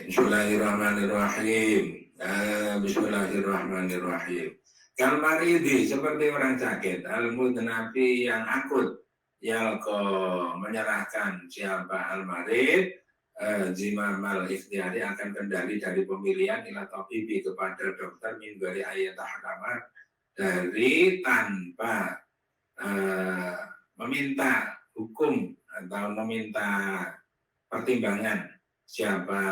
A: Bismillahirrahmanirrahim. Kal maridi seperti orang sakit, al-mudnafi yang akut, yalko menyerahkan siapa al-marid, zimamal ikhtiari akan kendali dari pemilihan ila tabibi kepada dokter min ghairi ayat ahkamah dari tanpa meminta hukum atau meminta pertimbangan siapa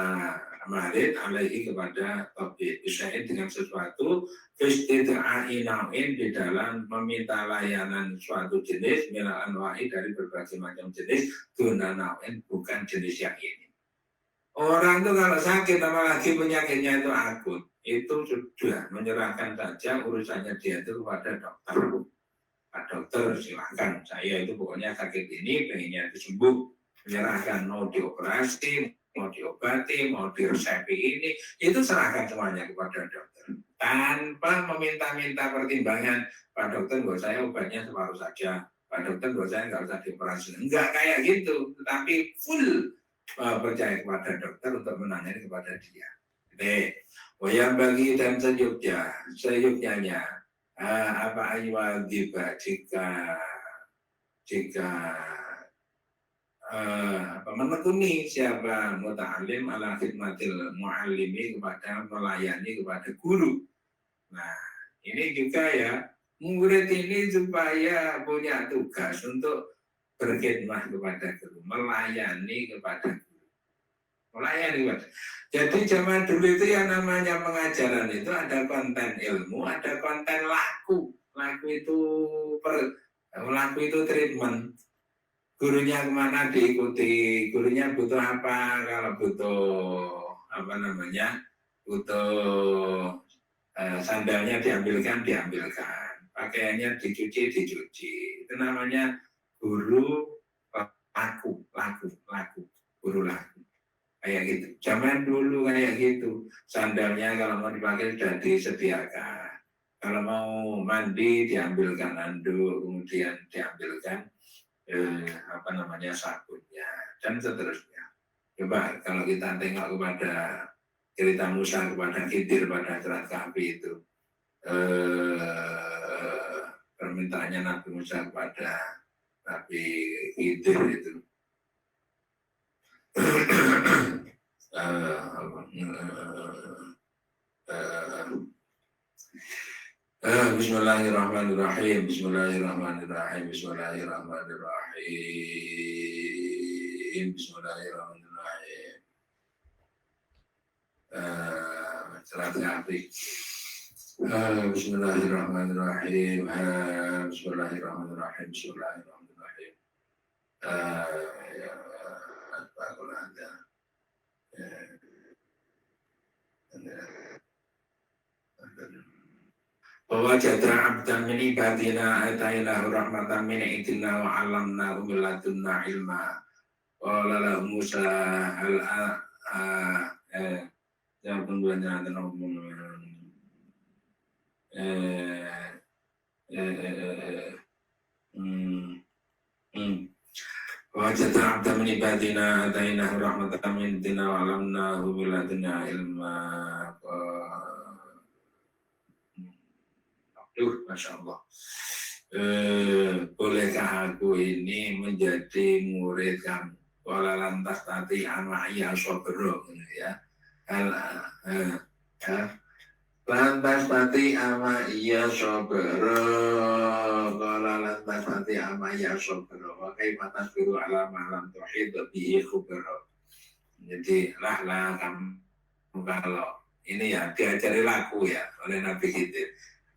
A: marid alaihi kepada tabib bisya'in dengan sesuatu fistid'a'i naw'in di dalam meminta layanan suatu jenis minal anwa'i dari berbagai macam jenis duna naw'in bukan jenis yang ini. Orang itu kalau sakit apalagi penyakitnya itu akut, itu sudah menyerahkan saja urusannya dia itu kepada dokter. Pak dokter silahkan, saya itu pokoknya sakit ini, pengennya itu sembuh, menyerahkan mau dioperasi, mau diobati, mau diresepi ini, itu serahkan semuanya kepada dokter. Tanpa meminta-minta pertimbangan, Pak dokter buat saya obatnya separuh saja, Pak dokter buat saya nggak usah dioperasi. Enggak kayak gitu, tetapi full percaya kepada dokter untuk menangani kepada dia. Yang bagi dan seyogyanya apa ayuwajiba jika menekuni siapa muta'alim ala khidmatil mu'allimi kepada melayani kepada guru. Nah, ini juga ya, murid ini supaya punya tugas untuk berkhidmah kepada guru, melayani kepada guru. Melayani kepada. Jadi zaman dulu itu yang namanya pengajaran itu ada konten ilmu, ada konten laku. Laku itu treatment. Gurunya kemana diikuti, gurunya butuh apa, kalau butuh butuh sandalnya diambilkan, pakaiannya dicuci. Itu namanya guru laku, guru laku. Kayak gitu. Zaman dulu kayak gitu. Sandalnya kalau mau dipakai sudah disediakan. Kalau mau mandi diambilkan handuk, kemudian diambilkan sabunnya dan seterusnya. Coba kalau kita tengok kepada cerita Musa kepada Khidir pada Surat Kahfi itu, permintaannya Nabi Musa kepada Nabi Khidir itu. Bismillahirrahmanirrahim. Surat Kahfi. Bismillahirrahmanirrahim. Wajadna abdan min ibadina atainahu rahmatan min indina wa 'allamnahu min ladunna ilma. Qala lahu Musa ya pembuatnya Wajadna abdan min ibadina atainahu rahmatan min indina wa 'allamnahu min ladunna ilma. Masya Allah. Bolehkah aku ini menjadi murid kamu? Wala lantas tati amaya sobro, ya. Lantas tati amaya sobro, wala lantas tati amaya sobro. Wakai patas guru alam alam tauhid bihi khubro. Jadi lah kamu kalau ini ya diajari laku ya oleh Nabi Khidir.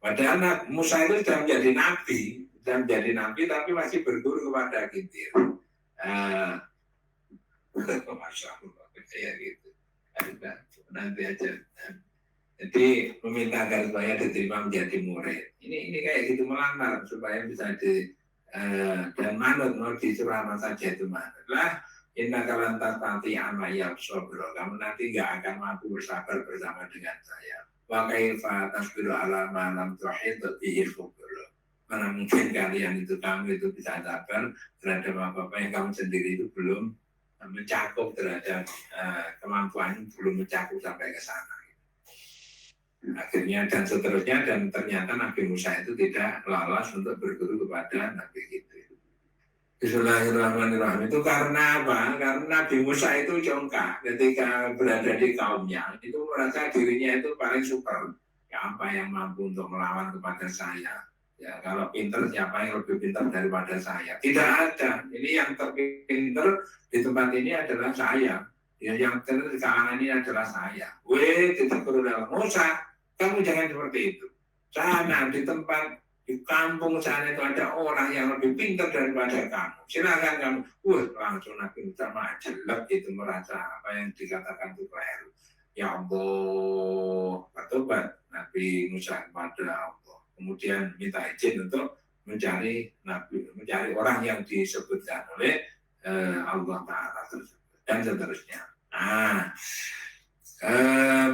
A: Padahal Musa itu sudah menjadi nabi, tapi masih berguru kepada Khidir. Masya Allah, kayak gitu. Nanti aja. Jadi meminta agar supaya diterima menjadi murid. Ini kayak gitu melamar supaya bisa dan manut mau disuruh apa saja itu manut. Lah, inna kalantas nanti amayab sobro. Kamu nanti nggak akan mampu bersabar bersama dengan saya. Wa kaifa tasbiru ala ma lam tuhit bihi khubur. Mana mungkin kamu itu bisa sabar terhadap apa-apa yang kamu sendiri itu belum mencakup terhadap kemampuan, belum mencakup sampai ke sana. Akhirnya dan seterusnya, dan ternyata Nabi Musa itu tidak lolos untuk berguru kepada Nabi Khidir. Bismillahirrahmanirrahim. Itu karena apa? Karena Nabi Musa itu jongkak ketika berada di kaumnya. Itu merasa dirinya itu paling super. Ya, apa yang mampu untuk melawan kepada saya? Ya, kalau pinter siapa yang lebih pintar daripada saya? Tidak ada. Ini yang terpinter di tempat ini adalah saya. Ya, yang di kalangan ini adalah saya. Weh, ditegur oleh Musa, kamu jangan seperti itu. Sana di tempat di kampung sana itu ada orang yang lebih pintar daripada kamu. Silakan kamu. Langsung Nabi Musa jelek itu merasa apa yang dikatakan itu keliru. Ya Allah, bertobat Nabi Musa kepada Allah. Kemudian minta izin untuk mencari orang yang disebutkan oleh Allah Ta'ala tersebut dan seterusnya. Nah,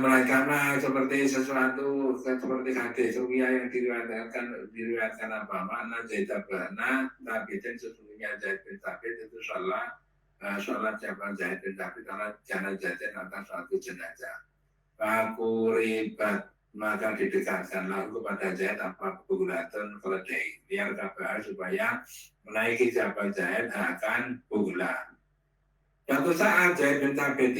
A: mereka seperti sesuatu seperti hadis Ruya yang diriwayatkan apa makna Zaidah bana Thabit sesungguhnya Zaid bin Thabit itu sholat siapa Zaid bin Thabit karena jenazah atas suatu jenazah. Aku ribat maka didekatkanlah kepada Zaid apa bugulatun keledai biar kabar supaya menaiki siapa Zaid akan bugulat. Suatu saat Zaid bin Thabit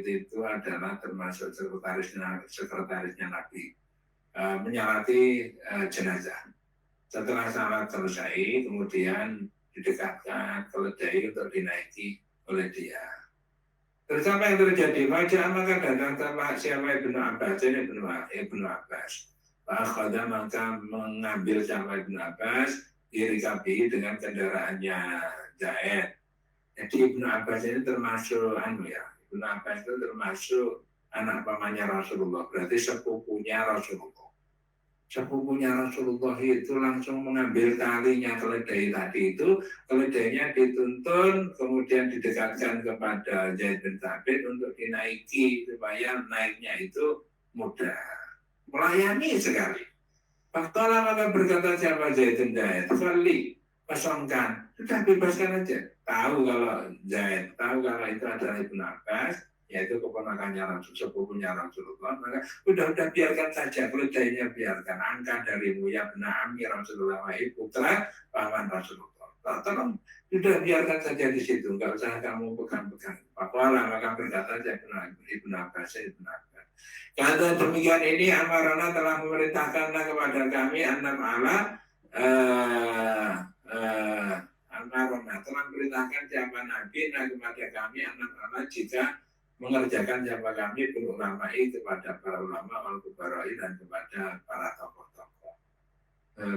A: itu adalah termasuk sekretarisnya Nabi menyalati jenazah. Setelah salat selesai, kemudian didekatkan keledai untuk dinaiki oleh dia. Terus apa yang terjadi? Wajah maka datang siapa Ibnu Abbas, Ibnu Abbas. Akhadha maka mengambil siapa Ibnu Abbas dirikabi dengan kendaraannya Zaid. Jadi Ibnu Abbas ini termasuk Ibnu Abbas itu termasuk anak pamannya Rasulullah, berarti sepupunya Rasulullah. Sepupunya Rasulullah itu langsung mengambil talinya keledai tadi itu, keledainya dituntun, kemudian didekatkan kepada Zaid bin Thabit untuk dinaiki supaya naiknya itu mudah. Melayani sekali. Faktolah maka berkata siapa Zaid bin Thabit, kali kosongkan, sudah bebaskan aja. Tahu kalau Zaid, tahu kalau itu adalah Ibnu Abbas, yaitu keponakannya sepupunya Rasulullah, maka udah biarkan saja, keledainya biarkan, angkat darimu ya benar Amir Rasulullah wa putra paman Rasulullah. Tolong sudah biarkan saja di situ, nggak usah kamu pegang-pegang. Pakualah maka berkata Ibnu Abbas. Kata demikian ini Amarana telah memerintahkan kepada kami anak Allah Al-Marona telah perintahkan siapa Nabi kepada kami anak Allah jika mengerjakan siapa kami berulamai kepada para ulama al-kubarai dan kepada para tokoh-tokoh.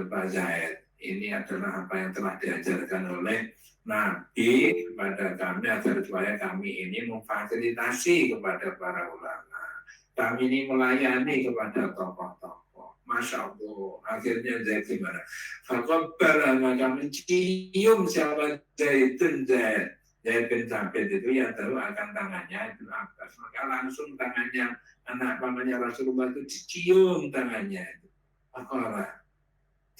A: Pak Zaid, ini adalah apa yang telah diajarkan oleh Nabi kepada kami agar supaya kami ini memfasilitasi kepada para ulama. Kami ini melayani kepada tokoh-tokoh. Masya Allah, akhirnya Zaid gimana? Fakobala maka mencium siapa Zaid bin Thabit itu ya tahu akan tangannya Ibnu Abbas. Maka langsung tangannya anak pamannya Rasulullah itu dicium tangannya itu. Maka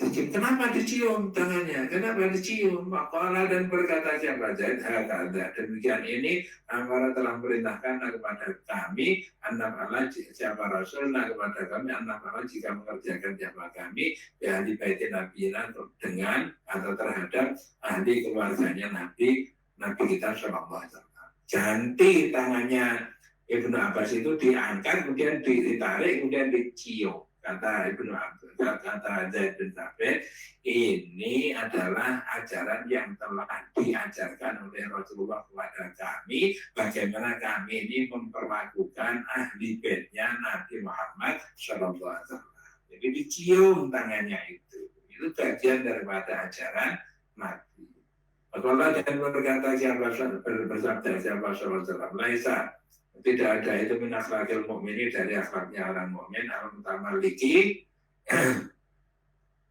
A: kenapa dicium tangannya? Kenapa dicium? Maka dan berkata siapa Zaid hakada. Demikian ini Amara telah perintahkan kepada kami anak Allah siapa Rasul kepada kami anak Allah jika mengerjakan siapa kami ya ahli bait Nabi dengan atau terhadap ahli keluarganya Nabi kita Sallallahu Alaihi Wasallam. Ganti tangannya Ibnu Abbas itu diangkat kemudian ditarik kemudian dicium. Kata Ibnu Abbas, kata Zaid bin Thabit, ini adalah ajaran yang telah diajarkan oleh Rasulullah kepada kami, bagaimana kami ini memperlakukan ahli baitnya Nabi Muhammad Sallallahu Alaihi Wasallam. Jadi dicium tangannya itu bagian daripada ajaran Nabi. Allah dan berkata bersabda siapa Sallallahu Alaihi Wasallam, Laisa tidak ada itu min akhlakil mukminin dari akhlaknya orang mukmin al-mutamaliki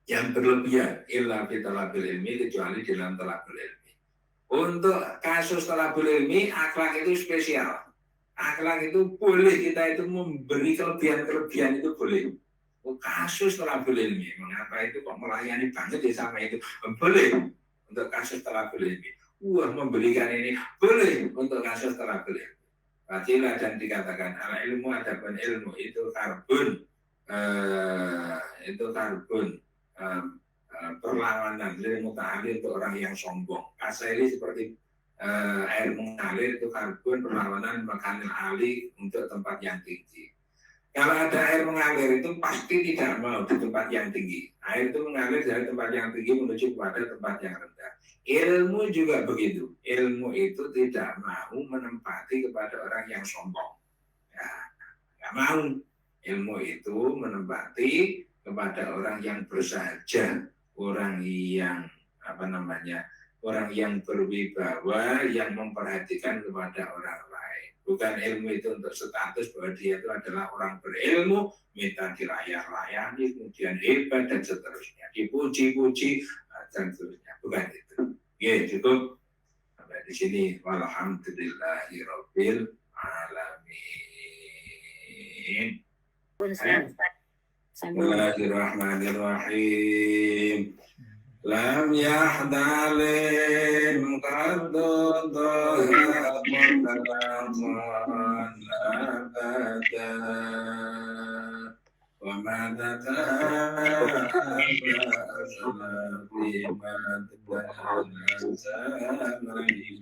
A: yang berlebihan illa fi talabil ilmi kecuali dalam talabul ilmi. Untuk kasus talabul ilmi akhlak itu spesial. Akhlak itu boleh kita itu memberi kelebihan itu boleh. Kasus talabul ilmi mengapa itu kok melayani banget ya sama itu boleh untuk kasus talabul ilmi. Memberikan ini boleh untuk kasus talabul ilmi. Fadilah dan dikatakan ala ilmu adapun ilmu itu karbon perlawanan ilmu ta'alir untuk orang yang sombong. Kasaili seperti air mengalir itu karbon perlawanan makanil ali untuk tempat yang tinggi. Kalau ada air mengalir itu pasti tidak mau di tempat yang tinggi. Air itu mengalir dari tempat yang tinggi menuju kepada tempat yang rendah. Ilmu juga begitu. Ilmu itu tidak mau menempati kepada orang yang sombong. Ya, nggak mau. Ilmu itu menempati kepada orang yang bersahaja, orang yang orang yang berwibawa, yang memperhatikan kepada orang lain. Bukan ilmu itu untuk status bahwa dia itu adalah orang berilmu, minta dilayak-layani, kemudian hebat dan seterusnya, dipuji-puji dan seterusnya. Bukan itu. Ya, cukup sampai di sini. Walhamdulillahirabbil alamin. Bismillahirrahmanirrahim. Lam yahdalim qaddu dhahab mutalaman abada wa madata asalafi madatan zamani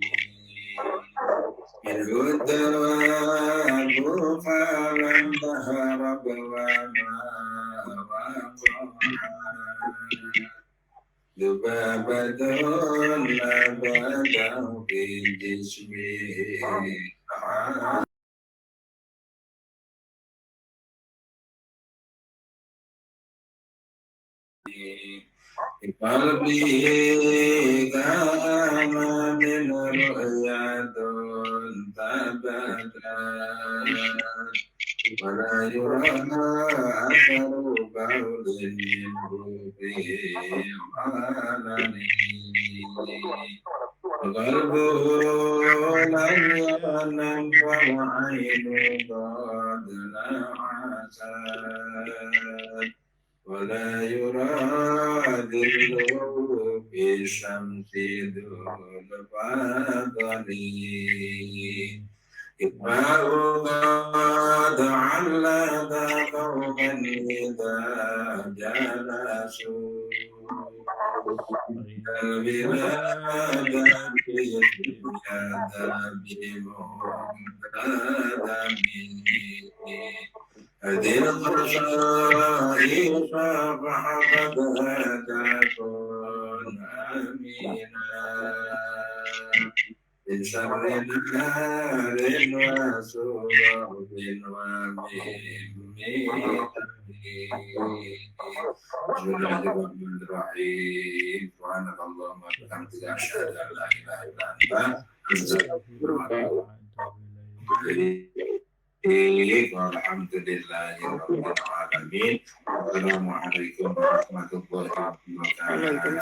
A: Irhudawabu falam taharab wa Dubabadun labadahu fi jismi Qalbi kana min ru'yatun tabadat Wala yurana atharu ba'udin minhu fi alani Qalbuhu lam yanam wa aynu qad la'asad ولا يرادل بالشمس ذو الفضل إطفاء قد علق قوما إذا جلسوا البلاد في بمقدم هذه الخصائص فحفظها تكون أمينا من شر نار وسرور بسم الله الرحمن الرحيم سبحانك اللهم وبحمدك أشهد أن لا إله إلا أنت أستغفرك Walhamdulillahirabbil alamin. Assalamualaikum warahmatullahi wabarakatuh.